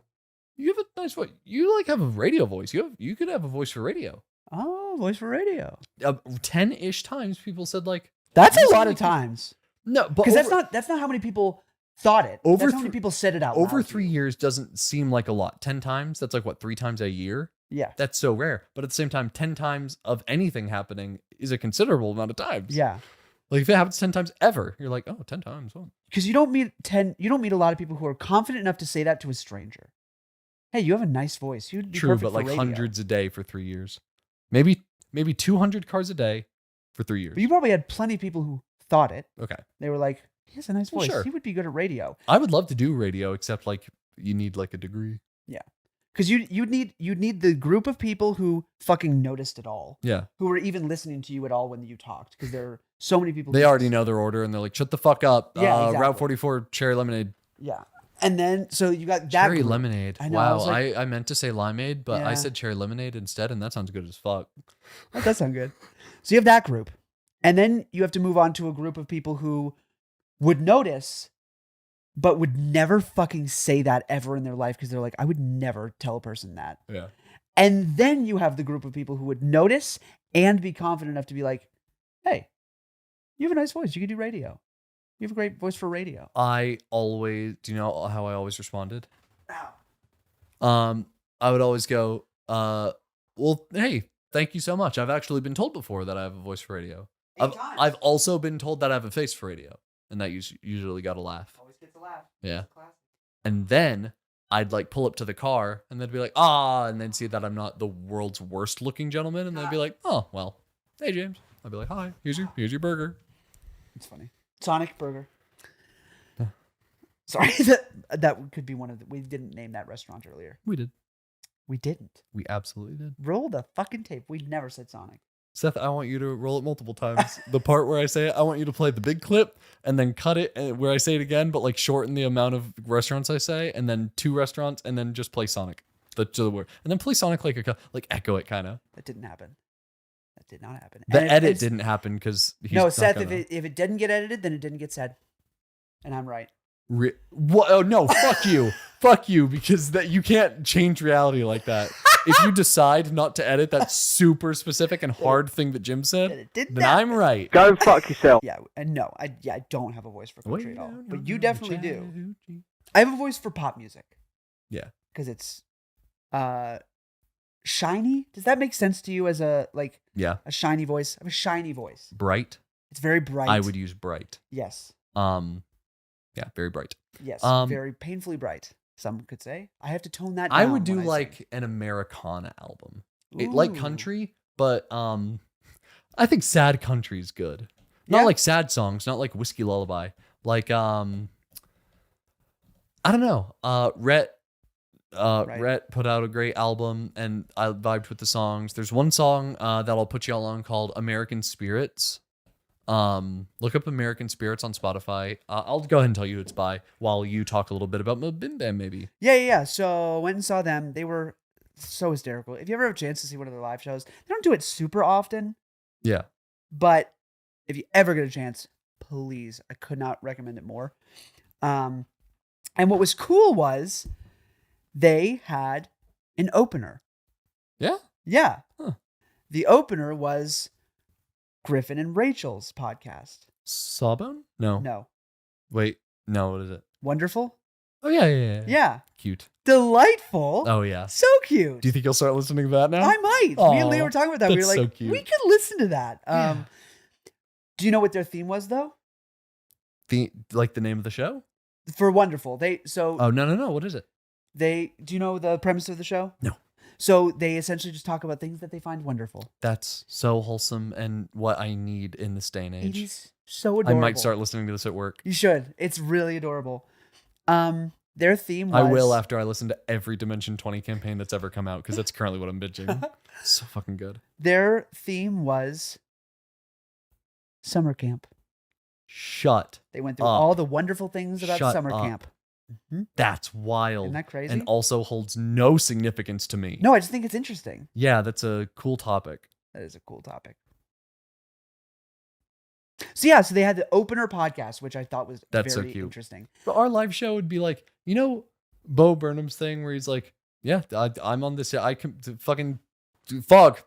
you have a nice voice. You like have a radio voice. You could have a voice for radio. Oh, voice for radio. 10-ish times people said like, That's You a sound lot of like times. no, but Because over, that's not how many people thought it. Over That's how many thr- people said it out over loud. 3 years doesn't seem like a lot. 10 times, that's like what, 3 times a year? Yeah. That's so rare. But at the same time, 10 times of anything happening is a considerable amount of times. Yeah. Like if it happens 10 times ever, you're like, oh, 10 times. Oh. Because you don't meet a lot of people who are confident enough to say that to a stranger. Hey, you have a nice voice. You'd be True, perfect but for like radio. hundreds a day for 3 years. Maybe 200 cars a day for 3 years. But you probably had plenty of people who thought it. Okay. They were like, he has a nice Well, voice. sure. He would be good at radio. I would love to do radio, except like you need like a degree. Because you'd need the group of people who fucking noticed it all. Yeah. Who were even listening to you at all when you talked. Because there are so many people. They who already just- know their order and they're like, shut the fuck up. Yeah, exactly. Route 44, cherry lemonade. Yeah. And then, so you got that Cherry group. lemonade. I know, I Wow. was like- I meant to say limeade, but I Yeah. said cherry lemonade instead, and that sounds good as fuck. That does sound good. So you have that group. And then you have to move on to a group of people who would notice, but would never fucking say that ever in their life because they're like, I would never tell a person that. Yeah. And then you have the group of people who would notice and be confident enough to be like, hey, you have a nice voice. You can do radio. You have a great voice for radio. Do you know how I always responded? Wow. I would always go, well, hey, thank you so much. I've actually been told before that I have a voice for radio. I've also been told that I have a face for radio, and that usually got a laugh. Always gets a laugh. Yeah. It's a classic. And then I'd like pull up to the car, and they'd be like, and then see that I'm not the world's worst looking gentleman, and they'd be like, oh, well, hey James. I'd be like, hi, here's your burger. It's funny. Sonic Burger. Sorry, that could be one of the. We didn't name that restaurant earlier. We did. We didn't. We absolutely did. Roll the fucking tape. We never said Sonic. Seth, I want you to roll it multiple times. The part where I say it, I want you to play the big clip and then cut it where I say it again, but like shorten the amount of restaurants I say, and then 2 restaurants, and then just play Sonic. The word, and then play Sonic like echo it kind of. That didn't happen. That did not happen. The edit didn't happen because no, Seth. If it didn't get edited, then it didn't get said, and I'm right. What? Oh no! Fuck you! Fuck you! Because that you can't change reality like that. If you decide not to edit that super specific and hard thing that Jim said, then I'm right. Go fuck yourself. Yeah, and no, I don't have a voice for country at all, but you definitely do. I have a voice for pop music. Yeah, because it's shiny. Does that make sense to you as a a shiny voice? I have a shiny voice. Bright. It's very bright. I would use bright. Yes. Yeah, very bright. Yes, very painfully bright. Some could say. I have to tone that down. I would do like an Americana album. Like country, but I think sad country is good. Not like sad songs, not like Whiskey Lullaby. Like I don't know. Rhett put out a great album, and I vibed with the songs. There's one song that I'll put you all on called American Spirits. Look up American Spirits on Spotify. I'll go ahead and tell you who it's by while you talk a little bit about Bim Bam, maybe. Yeah. So went and saw them. They were so hysterical. If you ever have a chance to see one of their live shows, they don't do it super often. Yeah. But if you ever get a chance, please, I could not recommend it more. And what was cool was they had an opener. Yeah? Yeah. Huh. The opener was Griffin and Rachel's podcast. Sawbone? No. No. Wait. No, what is it? Wonderful? Oh, yeah. Yeah. Cute. Delightful. Oh, yeah. So cute. Do you think you'll start listening to that now? I might. Aww, me and Lee were talking about that. We were like, so cute. we could listen to that. Yeah. Do you know what their theme was, though? The name of the show? For Wonderful. Oh, no. What is it? Do you know the premise of the show? No. So they essentially just talk about things that they find wonderful. That's so wholesome and what I need in this day and age. It is so adorable. I might start listening to this at work. You should. It's really adorable. Their theme was... I will after I listen to every Dimension 20 campaign that's ever come out, because that's currently what I'm binging. So fucking good. Their theme was summer camp. Shut They went through up. all the wonderful things about Shut summer up. camp. Mm-hmm. That's wild. Isn't that crazy? And also holds no significance to me. No, I just think it's interesting. Yeah, that's a cool topic. That is a cool topic. So they had the opener podcast, which I thought was That's very so cute. interesting. But our live show would be like, Bo Burnham's thing where he's like, yeah, I'm on this. I can fucking fog.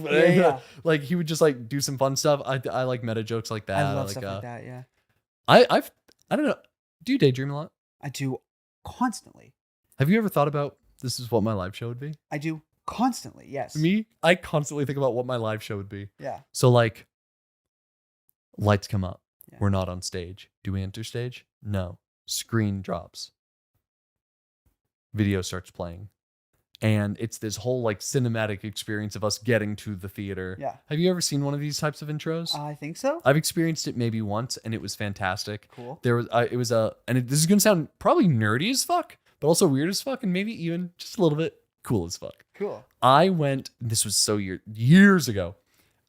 Yeah. Like he would just like do some fun stuff. I like meta jokes like that. I love stuff like that. Yeah. I don't know. Do you daydream a lot? I do constantly. Have you ever thought about this is what my live show would be? I do constantly. Yes. Me? I constantly think about what my live show would be. Yeah. So like lights come up. Yeah. We're not on stage. Do we enter stage? No. Screen drops. Video starts playing. And it's this whole like cinematic experience of us getting to the theater. Yeah. Have you ever seen one of these types of intros? I think so. I've experienced it maybe once, and it was fantastic. Cool. This is gonna sound probably nerdy as fuck, but also weird as fuck, and maybe even just a little bit cool as fuck. Cool. I went. This was so years ago.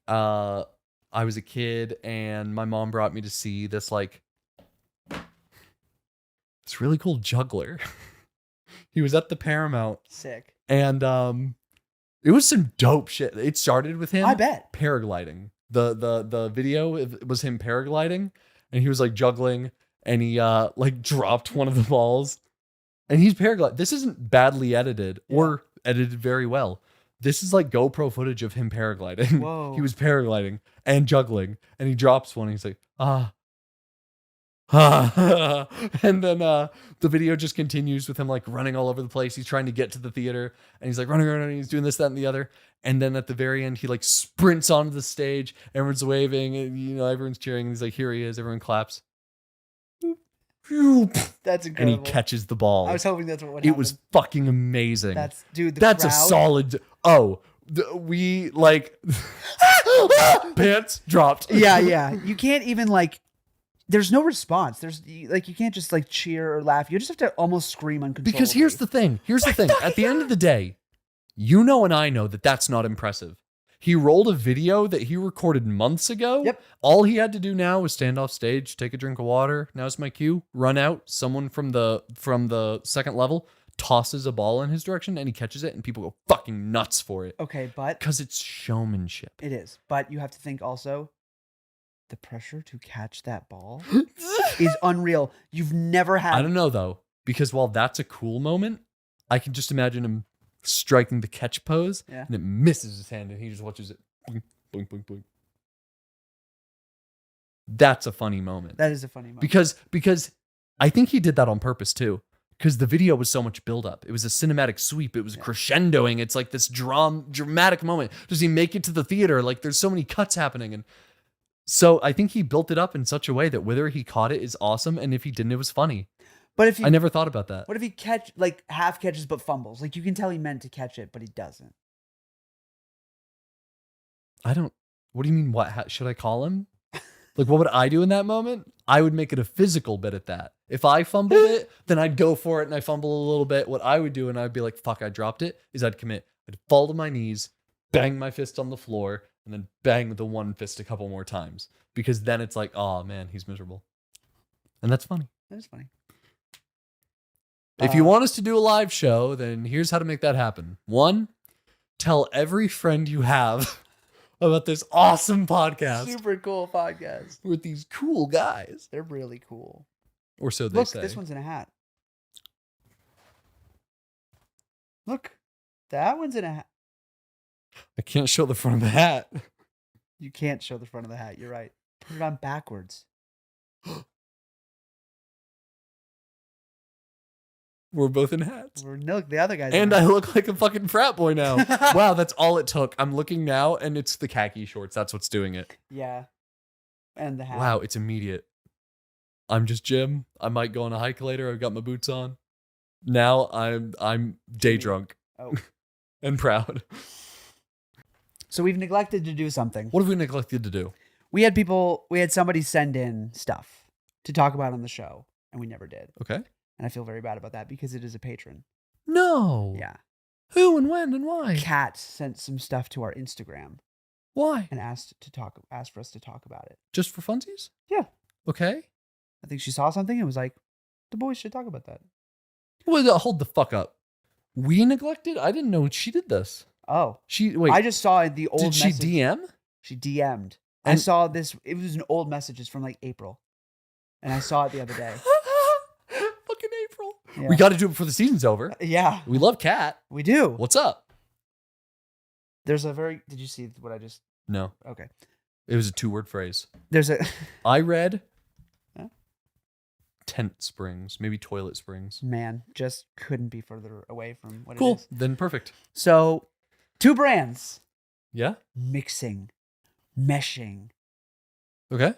I was a kid, and my mom brought me to see this this really cool juggler. He was at the Paramount. Sick. And it was some dope shit. It started with him. I bet. Paragliding. The video was him paragliding, and he was like juggling, and he like dropped one of the balls, and he's paragliding. This isn't badly edited or edited very well, This is like GoPro footage of him paragliding. Whoa. He was paragliding and juggling, and he drops one. And he's like, ah. And then the video just continues with him like running all over the place. He's trying to get to the theater, and he's like running around, and he's doing this, that, and the other. And then at the very end, he like sprints onto the stage. Everyone's waving, and you know everyone's cheering. And he's like, "Here he is!" Everyone claps. That's And incredible. he catches the ball. I was hoping that's what would It happen. was fucking amazing. That's dude. The That's a crowd- solid. Oh, we like pants dropped. Yeah. You can't even like. There's no response. You can't just like cheer or laugh. You just have to almost scream uncontrollably. Because here's the thing. At the end of the day, you know and I know that that's not impressive. He rolled a video that he recorded months ago. Yep. All he had to do now was stand off stage, take a drink of water. Now's my cue. Run out. Someone from the second level tosses a ball in his direction, and he catches it, and people go fucking nuts for it. Okay, but Because it's showmanship. it is. But you have to think also, the pressure to catch that ball is unreal. You've never had. I don't know though, because while that's a cool moment, I can just imagine him striking the catch pose, Yeah. and it misses his hand, and he just watches it. Boing, boing, boing, boing. That's a funny moment. That is a funny moment. Because I think he did that on purpose too. Because the video was so much buildup. It was a cinematic sweep. It was crescendoing. It's like this dramatic moment. Does he make it to the theater? Like there's so many cuts happening, and so I think he built it up in such a way that whether he caught it is awesome, and if he didn't, it was funny. But if he, I never thought about that. what if he half catches but fumbles? Like you can tell he meant to catch it, but he doesn't. What do you mean? What should I call him? Like, what would I do in that moment? I would make it a physical bit at that. If I fumbled it, then I'd go for it and I fumble a little bit. What I would do, and I'd be like, fuck, I dropped it, is I'd commit. I'd fall to my knees, bang my fist on the floor, and then bang with the one fist a couple more times. Because then it's like, oh man, he's miserable. And that's funny. That is funny. If you want us to do a live show, then here's how to make that happen. 1, tell every friend you have about this awesome podcast Super cool podcast. with these cool guys. They're really cool. Or so they Look, say. this one's in a hat. Look, that one's in a hat. I can't show the front of the hat. You can't show the front of the hat. You're right. Put it on backwards. We're both in hats. Look, the other guy's And in a I hat. look like a fucking frat boy now. Wow, that's all it took. I'm looking now, and it's the khaki shorts. That's what's doing it. Yeah. And the hat. Wow, it's immediate. I'm just Jim. I might go on a hike later. I've got my boots on. Now I'm day drunk Oh. and proud. So we've neglected to do something. What have we neglected to do? We had somebody send in stuff to talk about on the show, and we never did. Okay. And I feel very bad about that because it is a patron. No. Yeah. Who and when and why? Kat sent some stuff to our Instagram Why? and asked for us to talk about it. Just for funsies? Yeah. Okay. I think she saw something and was like, the boys should talk about that. Well, hold the fuck up. We neglected? I didn't know she did this. Oh. Wait. I just saw the old did she message. DM? She DM'd. I And- saw this. It was an old message. It's from like April. And I saw it the other day. Fucking April. Yeah. We got to do it before the season's over. Yeah, We love Kat. we do. What's up? There's a very. Did you see what I just? No, Okay. it was a 2-word phrase. There's a. I read Huh? tent springs, maybe toilet springs. Man, just couldn't be further away from what it Cool. is. Then perfect. So, 2 brands Yeah. mixing, meshing, Okay.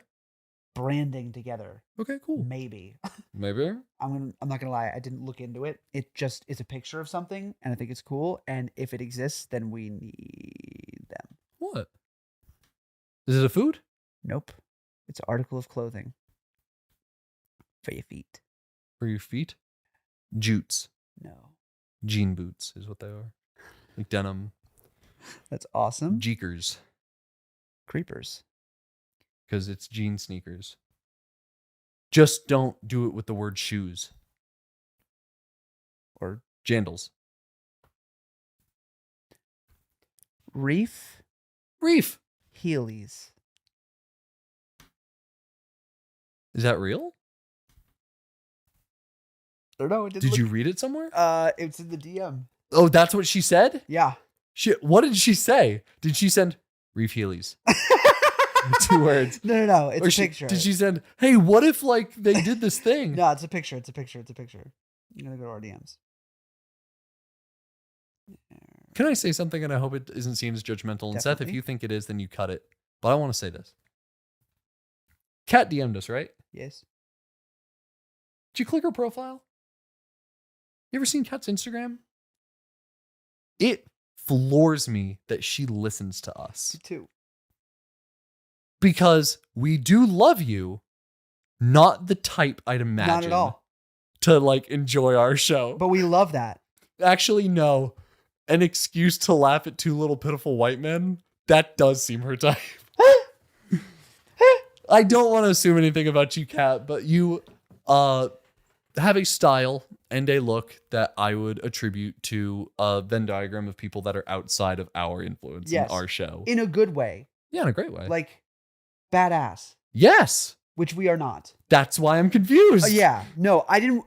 branding together. Okay. Cool. Maybe. Maybe. I'm not gonna lie. I didn't look into it. It just is a picture of something, and I think it's cool. And if it exists, then we need them. What? Is it a food? Nope. It's an article of clothing for your feet. For your feet? Jutes. No. Jean boots is what they are. Like denim. That's awesome. Jeekers. Creepers. Because it's jean sneakers. Just don't do it with the word shoes. Or Jandals. Reef Reef. Heelys. Is that real? I don't know. It didn't Did you read it somewhere? It's in the DM. Oh, that's what she said? Yeah. What did she say? Did she send Reef Heelys? 2 words. No. It's Or a picture. Did she send, hey, what if like they did this thing? No, it's a picture. It's a picture. I'm gonna go to our DMs. Can I say something, and I hope it isn't seen as judgmental? And Seth, if Definitely. you think it is, then you cut it. But I want to say this. Kat DM'd us, right? Yes. Did you click her profile? You ever seen Kat's Instagram? It floors me that she listens to us. Me too. Because we do love you, not the type I'd imagine. Not at all. To like enjoy our show. But we love that. Actually, no. An excuse to laugh at 2 little pitiful white men? That does seem her type. I don't want to assume anything about you, Kat, but you have a style and a look that I would attribute to a Venn diagram of people that are outside of our influence Yes. in our show. In a good way. Yeah, in a great way. Like badass. Yes. Which we are not. That's why I'm confused. Yeah. No, I didn't.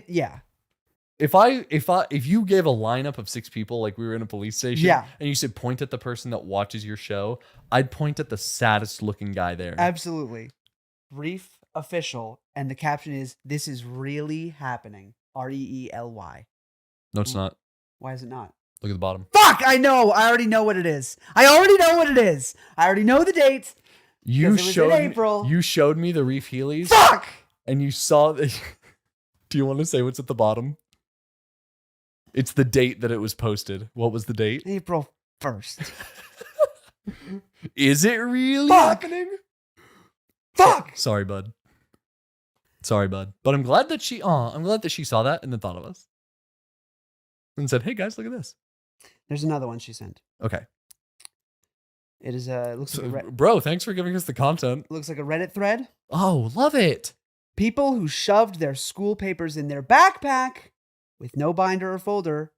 Yeah. If you gave a lineup of 6 people, like we were in a police station, Yeah. and you said point at the person that watches your show, I'd point at the saddest looking guy there. Absolutely. Reef official. And the caption is, "This is really happening." REELY. No, it's not. Why is it not? Look at the bottom. Fuck! I know. I already know what it is. I already know the date. You 'Cause it was in showed April. you showed me the Reef Heelys, Fuck! and you saw. Do you want to say what's at the bottom? It's the date that it was posted. What was the date? April 1st. Is it really Fuck! happening? Fuck! Sorry, bud. But I'm glad that she saw that and then thought of us. And said, "Hey guys, look at this." There's another one she sent. Okay. It is looks like a Bro, thanks for giving us the content. looks like a Reddit thread. Oh, love it. People who shoved their school papers in their backpack with no binder or folder,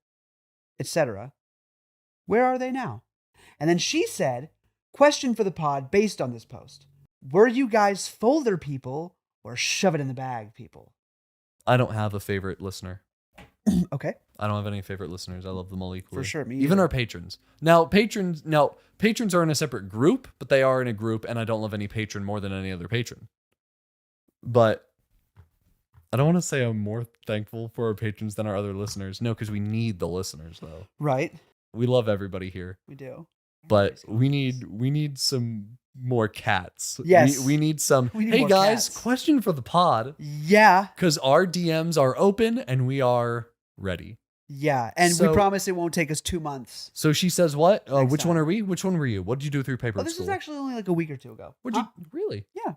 etc. Where are they now? And then she said, question for the pod based on this post. Were you guys folder people or shove it in the bag people? I don't have a favorite listener. Okay. I don't have any favorite listeners. I love them all equally. For sure, me Even either. our patrons. Now, patrons are in a separate group, but they are in a group, and I don't love any patron more than any other patron. But I don't want to say I'm more thankful for our patrons than our other listeners. No, because we need the listeners, though. Right. We love everybody here, We do. but we need some more cats. Yes. we need some. We need Hey more guys, cats. question for the pod, Yeah. because our DMs are open and we are ready. Yeah. And So- we promise it won't take us 2 months. So she says, "What? Next Which one time. are we? Which one were you? What did you do through paper Oh, at this school? is actually only like a week or 2 ago. Would you really? Yeah.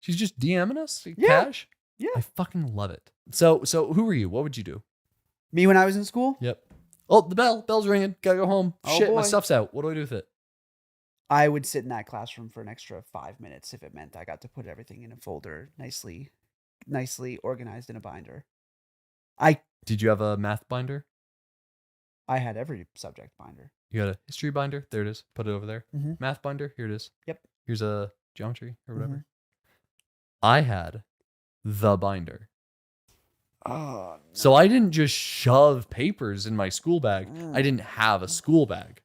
She's just DMing us Yeah. cash. Yeah. I fucking love it. So who were you? What would you do? Me when I was in school? Yep. Oh, the bell's ringing. Gotta go home. Oh, Shit, my boy. stuff's out. What do I do with it? I would sit in that classroom for an extra 5 minutes if it meant I got to put everything in a folder, nicely organized in a binder. Did you have a math binder? I had every subject binder. You had a history binder. There it is. Put it over there. Mhm. Math binder. Here it is. Yep. Here's a geometry or whatever. Mhm. I had the binder. Oh, So I didn't just shove papers in my school bag. Mm. I didn't have a school bag,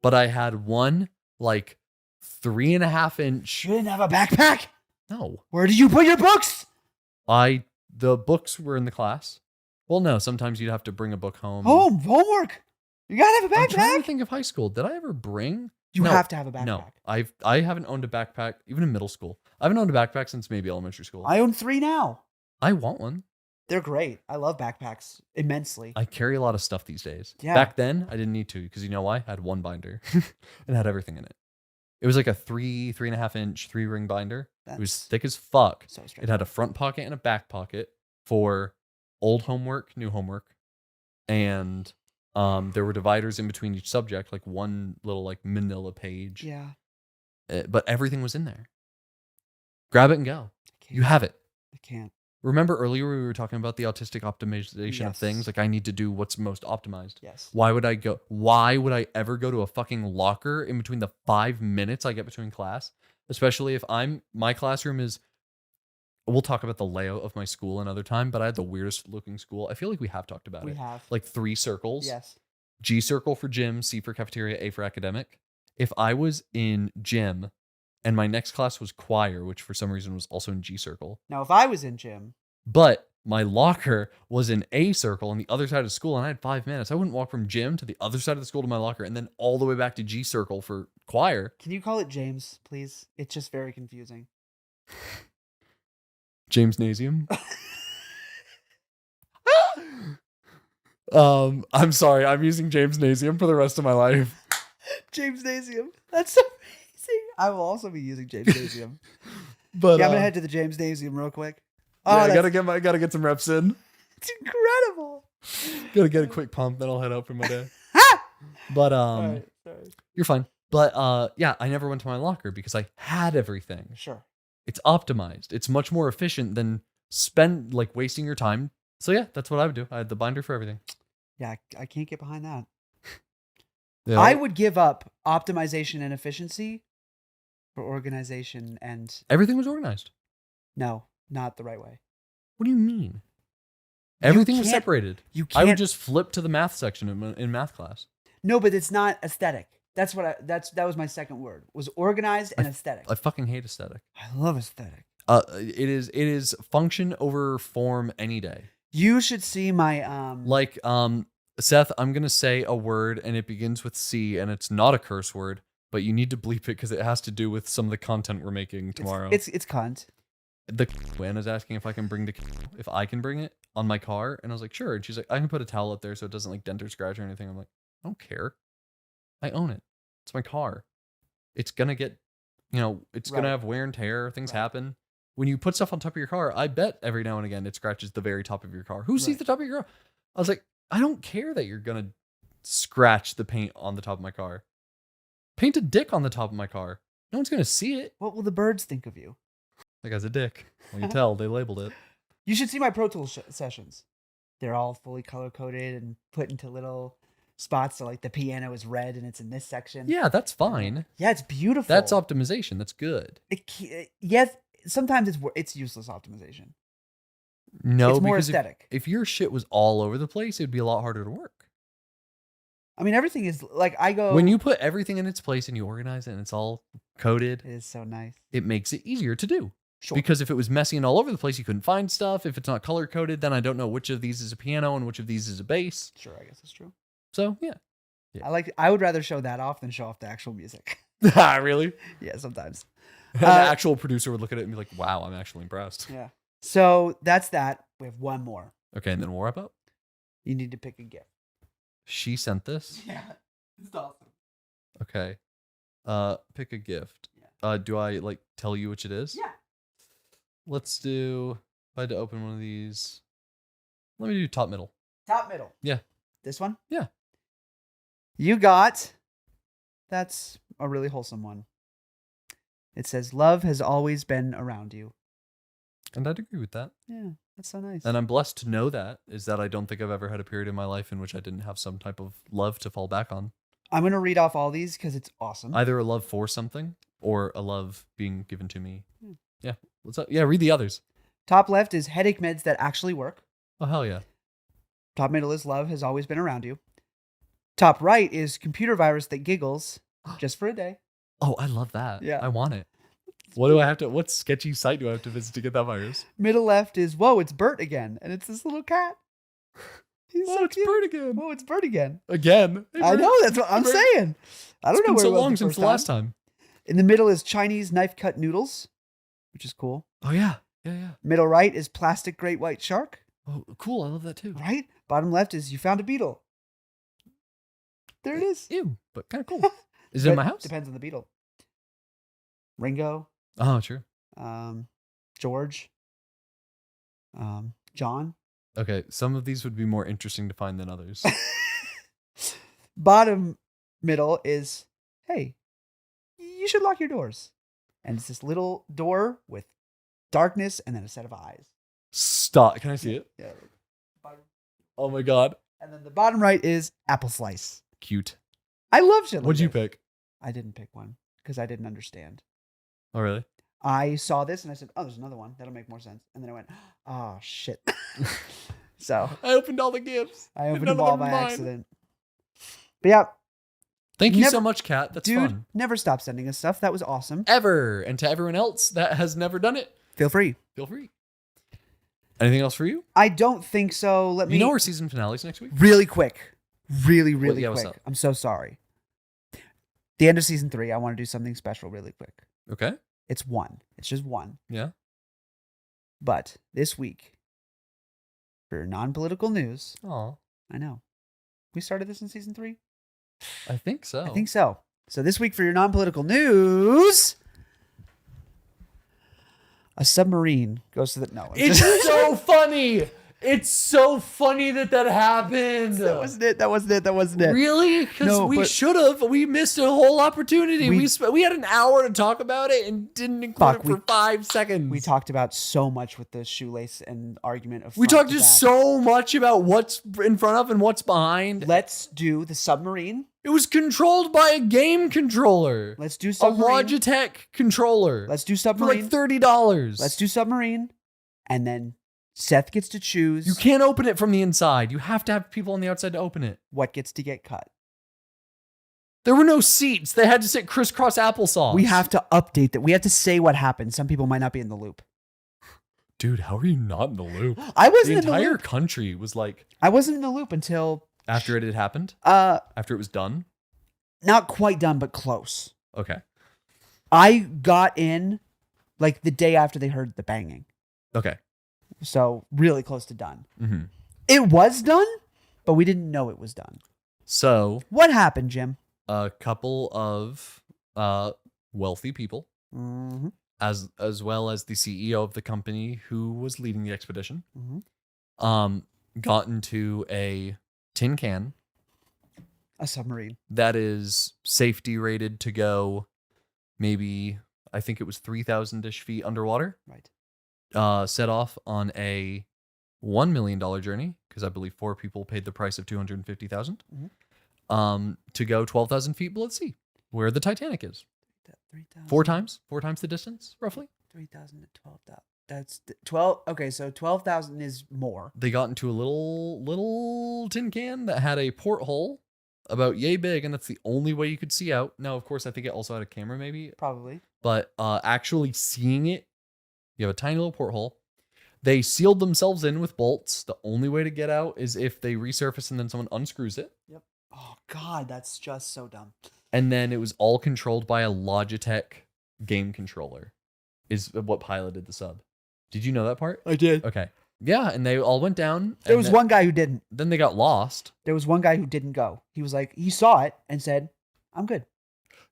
but I had one like 3.5 inch. you didn't have a backpack? No, Where did you put your books? the books were in the class. Well, no, sometimes you'd have to bring a book home. Homework. You gotta have a I'm trying to backpack. think of high school. Did I ever bring? You No, have to have a backpack. No, I haven't owned a backpack even in middle school. I haven't owned a backpack since maybe elementary school. I own 3 now. I want one. They're great. I love backpacks immensely. I carry a lot of stuff these days. Yeah. Back then, I didn't need to because you know why? I had one binder and had everything in it. It was like a 3.5 inch 3-ring binder. It was That's thick as fuck. so strange. It had a front pocket and a back pocket for old homework, new homework, and there were dividers in between each subject, like one little like manila page. Yeah. But everything was in there. Grab it and go. I can't. You have it. I can't. Remember earlier we were talking about the autistic optimization of Yes. things? Like I need to do what's most optimized. Yes. Why would I ever go to a fucking locker in between the 5 minutes I get between class? Especially if my classroom is, we'll talk about the layout of my school another time, but I had the weirdest looking school. I feel like we have talked about We it. have. Like 3 circles. Yes. G circle for gym, C for cafeteria, A for academic. If I was in gym and my next class was choir, which for some reason was also in G circle, Now, if I was in gym, but my locker was in A circle on the other side of school and I had 5 minutes, I wouldn't walk from gym to the other side of the school to my locker and then all the way back to G circle for choir. can you call it James, please? It's just very confusing. James Nasium. I'm sorry. I'm using James Nasium for the rest of my life. James Nasium. That's amazing. I will also be using James Nasium. But Yeah, I'm gonna head to the James Nasium real quick. yeah, I that's gotta get some reps in. it's incredible. Gotta get a quick pump, then I'll head out for my day. But Sorry. you're fine. But yeah, I never went to my locker because I had everything. Sure. It's optimized. It's much more efficient than wasting your time. So yeah, that's what I would do. I had the binder for everything. Yeah, I can't get behind that. Yeah. I would give up optimization and efficiency for organization and Everything was organized. no, not the right way. What do you mean? Everything was can't- separated. You I can't. would just flip to the math section in math class. No, but it's not aesthetic. That's what that was my second word. Was organized and aesthetic. I fucking hate aesthetic. I love aesthetic. It is function over form any day. You should see my Seth, I'm gonna say a word and it begins with C and it's not a curse word, but you need to bleep it because it has to do with some of the content we're making tomorrow. It's cunt. The Anna's asking if I can bring if I can bring it on my car, and I was like, sure. And she's like, I can put a towel up there so it doesn't like dent or scratch or anything. I'm like, I don't care. I own it. It's my car. It's gonna get, it's gonna Right. have wear and tear. Things Right. happen. When you put stuff on top of your car, I bet every now and again it scratches the very top of your car. Who sees Right. the top of your car? I was like, I don't care that you're gonna scratch the paint on the top of my car. Paint a dick on the top of my car. No one's gonna see it. What will the birds think of you? That guy's a dick. Well, you tell they labeled it. You should see my Pro Tools sessions. They're all fully color coded and put into little spots. So like the piano is red and it's in this section. Yeah, that's fine. Yeah, it's beautiful. That's optimization. That's good. Yes, sometimes it's useless optimization. No, It's more because aesthetic. if your shit was all over the place, it'd be a lot harder to work. I mean, everything is like I go. When you put everything in its place and you organize it and it's all coded, it is so nice. it makes it easier to do. Sure. Because if it was messy and all over the place, you couldn't find stuff. If it's not color coded, then I don't know which of these is a piano and which of these is a bass. Sure, I guess it's true. So yeah. I would rather show that off than show off the actual music. Really? Yeah, sometimes. An actual producer would look at it and be like, wow, I'm actually impressed. Yeah. So that's that. We have one more. Okay, and then we'll wrap up. You need to pick a gift. She sent this. Yeah, it's awesome. Okay. Pick a gift. Yeah. Do I like tell you which it is? Yeah. Let's do, if I had to open one of these, let me do top middle. Top middle. Yeah. This one? Yeah. You got, that's a really wholesome one. It says, love has always been around you. And I'd agree with that. Yeah, that's so nice. And I'm blessed to know that, is that I don't think I've ever had a period in my life in which I didn't have some type of love to fall back on. I'm going to read off all these because it's awesome. Either a love for something or a love being given to me. Hmm. Yeah. What's up? Yeah, read the others. Top left is headache meds that actually work. Oh, hell yeah. Top middle is love has always been around you. Top right is computer virus that giggles just for a day. Oh, I love that. Yeah. I want it. What sketchy site do I have to visit to get that virus? Middle left is, whoa, it's Bert again. And it's this little cat. He's Oh, so it's cute. Bert again. Whoa, it's Bert again. Again. Hey, I Bert. know, that's what I'm Bert. saying. I don't It's know been where so it was long the since first the last time. In the middle is Chinese knife cut noodles, which is cool. Oh, yeah. Yeah, yeah. Middle right is plastic great white shark. Oh, cool. I love that too. Right? Bottom left is you found a beetle. There it is. Ew, but kind of cool. Is it in But my house? Depends on the beetle. Ringo, Oh, true. George, John. Okay, some of these would be more interesting to find than others. Bottom middle is, hey, you should lock your doors. And it's this little door with darkness and then a set of eyes. Stop. Can I see it? Yeah. Oh my god. And then the bottom right is apple slice. Cute. I love shit like What'd you this. pick? I didn't pick one because I didn't understand. Oh, really? I saw this and I said, oh, there's another one. That'll make more sense. And then I went, oh, shit. So I opened all the gifts. I and opened none them of all them by are mine. accident. But yeah, Thank you Never- so much, Kat. That's dude, fun. never stop sending us stuff. That was awesome. Ever. And to everyone else that has never done it, Feel free. feel free. Anything else for you? I don't think so. Let me You know our season finale's next week? really quick. Really yeah, what's quick. up? I'm so sorry. The end of season 3, I want to do something special really quick. Okay. It's one. It's just one. Yeah. But this week, for non-political news, Oh, I know. We started this in season 3? I think so. I think so. So this week for your non-political news, a submarine goes to the... No. It's so funny. It's so funny that happened. That wasn't it. Really? Because No, we but- should have. We missed a whole opportunity. We- We had an hour to talk about it and didn't include Fuck, it for 5 seconds. We talked about so much with the shoelace and argument of... We front talked to just back. so much about what's in front of and what's behind. Let's do the submarine. It was controlled by a game controller. Let's do A submarine. Logitech controller. Let's do for submarine. like $30. Let's do submarine. And then Seth gets to choose You can't open it from the inside. You have to have people on the outside to open it. what gets to get cut. There were no seats. They had to sit crisscross applesauce. We have to update that. We have to say what happened. Some people might not be in the loop. Dude, how are you not in the loop? I The wasn't in the entire loop. country was like, I wasn't in the loop until after it had happened? not After it was done? quite done, but close. Okay. I got in like the day after they heard the banging. Okay. So really close to done. Mm-hmm. It was done, but we didn't know it was done. So, What happened, Jim? a couple of wealthy people, Mm-hmm. as well as the CEO of the company who was leading the expedition, Mm-hmm. got into a tin can A submarine. that is safety rated to go maybe, I think it was 3,000-ish feet underwater. Right. Set off on a $1 million journey, because I believe 4 people paid the price of $250,000, to go 12,000 feet below the sea, where the Titanic is. 3,000. 4 times the distance, roughly. 3,000 to 12,000. That's 12. Okay, so 12,000 is more. They got into a little tin can that had a porthole about yay big, and that's the only way you could see out. Now, of course, I think it also had a camera, maybe, Probably. but actually seeing it, you have a tiny little porthole. They sealed themselves in with bolts. The only way to get out is if they resurface and then someone unscrews it. Oh, God, that's just so dumb. And then it was all controlled by a Logitech game controller, is what piloted the sub. Did you know that part? I did. Okay. Yeah, and they all went down. There and was then- one guy who didn't. Then they got lost. There was one guy who didn't go. He was like, he saw it and said, I'm good.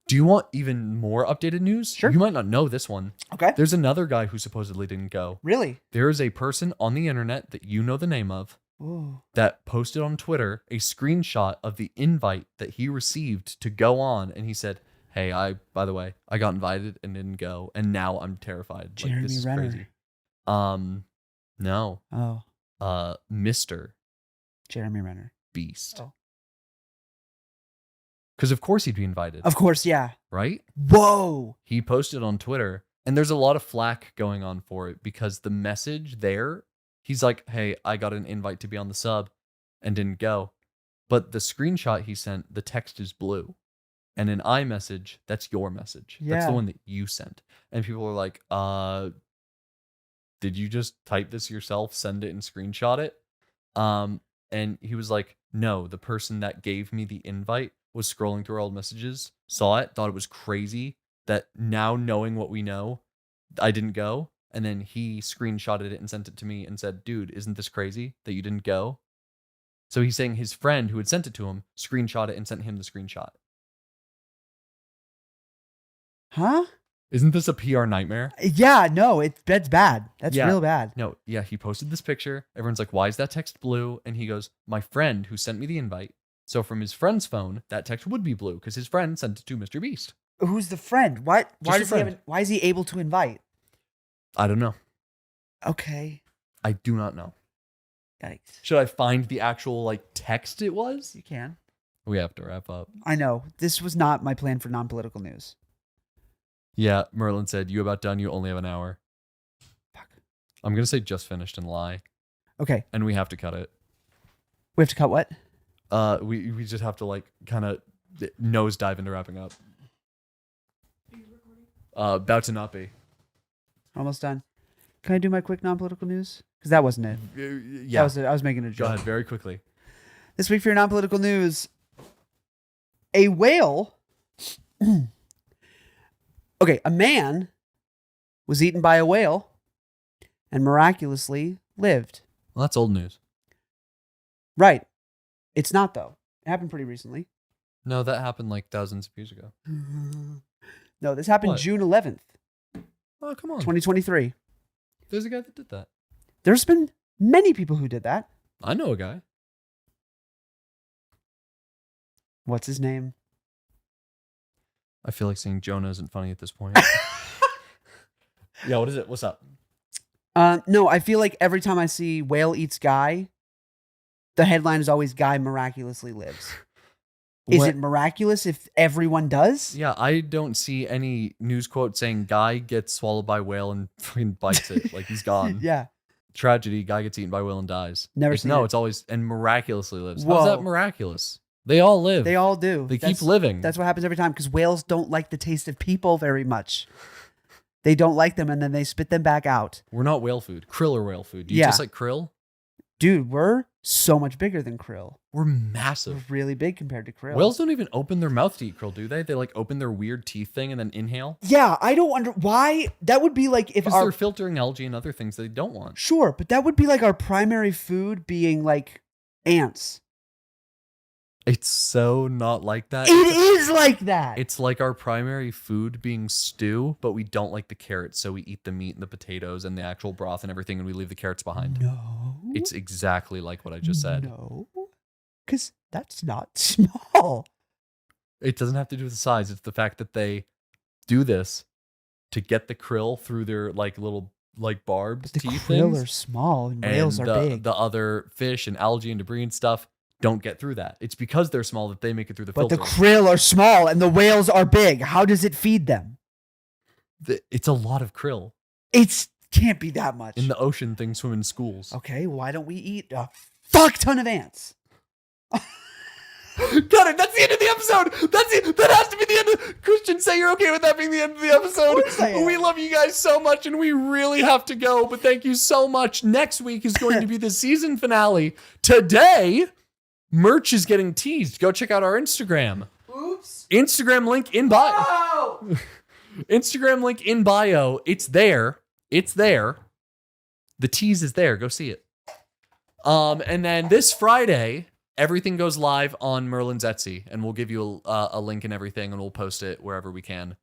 Do you want even more updated news? Sure. You might not know this one. Okay. There's another guy who supposedly didn't go. Really? There is a person on the internet that you know the name of Ooh. that posted on Twitter a screenshot of the invite that he received to go on, and he said, "Hey, by the way, I got invited and didn't go, and now I'm terrified. Like, Jeremy this is Renner. crazy." No. Oh, Mr. Jeremy Renner. Beast. Oh. Because of course he'd be invited, Of course, yeah. right? Whoa. He posted on Twitter, and there's a lot of flack going on for it because the message there, he's like, "Hey, I got an invite to be on the sub and didn't go." But the screenshot he sent, the text is blue. And in iMessage, that's your message. That's Yeah. the one that you sent. And people are like, did you just type this yourself, send it and screenshot it? And he was like, no, the person that gave me the invite was scrolling through our old messages, saw it, thought it was crazy that now knowing what we know, I didn't go. And then he screenshotted it and sent it to me and said, dude, isn't this crazy that you didn't go? So he's saying his friend who had sent it to him screenshot it and sent him the screenshot. Huh? Isn't this a PR nightmare? Yeah, no, that's bad. That's Yeah. real bad. No, yeah, he posted this picture. Everyone's like, why is that text blue? And he goes, my friend who sent me the invite. So from his friend's phone, that text would be blue because his friend sent it to Mr. Beast. Who's the friend? What? Why Just does a he have? Why is he able to invite? I don't know. Okay. I do not know. Yikes. Should I find the actual like text it was? You can. We have to wrap up. I know. This was not my plan for non-political news. Yeah, Merlin said, you about done? You only have an hour. Fuck. I'm going to say just finished and lie. Okay. And we have to cut it. We have to cut what? We just have to like kind of nose dive into wrapping up. About to not be. Almost done. Can I do my quick non-political news? Because that wasn't it. Yeah. That was it. I was making a Go joke. ahead, very quickly. This week for your non-political news, a whale. Okay, a man was eaten by a whale and miraculously lived. Well, that's old news. Right. It's not, though. It happened pretty recently. No, that happened like thousands of years ago. No, this happened What? June 11th, Oh, come on. 2023. There's a guy that did that. There's been many people who did that. I know a guy. What's his name? I feel like saying Jonah isn't funny at this point. Yeah, what is it? What's up? No, I feel like every time I see whale eats guy, the headline is always guy miraculously lives. Is What- it miraculous if everyone does? Yeah, I don't see any news quote saying guy gets swallowed by whale and fucking bites it like he's gone. Yeah. Tragedy, guy gets eaten by whale and dies. Never seen No, it. it's always and miraculously lives. Whoa. How's that miraculous? They all live. They all do. They keep living. That's what happens every time because whales don't like the taste of people very much. They don't like them and then they spit them back out. We're not whale food. Krill are whale food. Do you Yeah. just like krill? Dude, we're so much bigger than krill. We're We're massive. really big compared to krill. Whales don't even open their mouth to eat krill, do they? They like open their weird teeth thing and then inhale. Yeah, I don't wonder why. That would be like if Because our they're filtering algae and other things they don't want. sure, but that would be like our primary food being like ants. It's so not like that. It is like that. It's like our primary food being stew, but we don't like the carrots, so we eat the meat and the potatoes and the actual broth and everything, and we leave the carrots behind. No. It's exactly like what I just said. No. Because that's not small. It doesn't have to do with the size. It's the fact that they do this to get the krill through their like little like barbed The teeth krill things. are small and And whales are big. the other fish and algae and debris and stuff don't get through that. It's because they're small that they make it through the But filter. the krill are small and the whales are big. How does it feed them? It's a lot of krill. It can't be that much. In the ocean, things swim in schools. Okay, why don't we eat a fuck ton of ants? Got it. That's the end of the episode. That has to be the end of Christian, say you're okay with that being the end of the episode. course I am. We love you guys so much and we really have to go, but thank you so much. Next week is going to be the season finale. Today, merch is getting teased. Go check out our Instagram. Oops. Instagram link in bio. Oh! Instagram link in bio. It's there. It's there. The tease is there. Go see it. And then this Friday, everything goes live on Merlin's Etsy, and we'll give you a link and everything, and we'll post it wherever we can.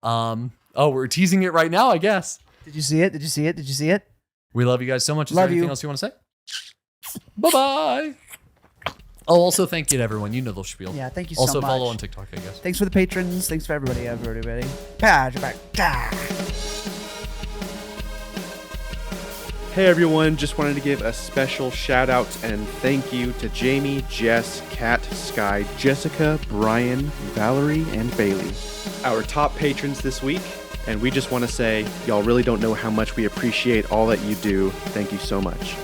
We're teasing it right now, I guess. Did you see it? Did you see it? Did you see it? We love you guys so much. Is Love there anything you. else you want to say? Bye-bye. Oh, also thank you to everyone. You know the spiel. Yeah, thank you Also so much. follow on TikTok, I guess. Thanks for the patrons. Thanks for everybody. Hey everyone, just wanted to give a special shout out and thank you to Jamie, Jess, Kat, Sky, Jessica, Brian, Valerie, and Bailey, our top patrons this week. And we just want to say, y'all really don't know how much we appreciate all that you do. Thank you so much.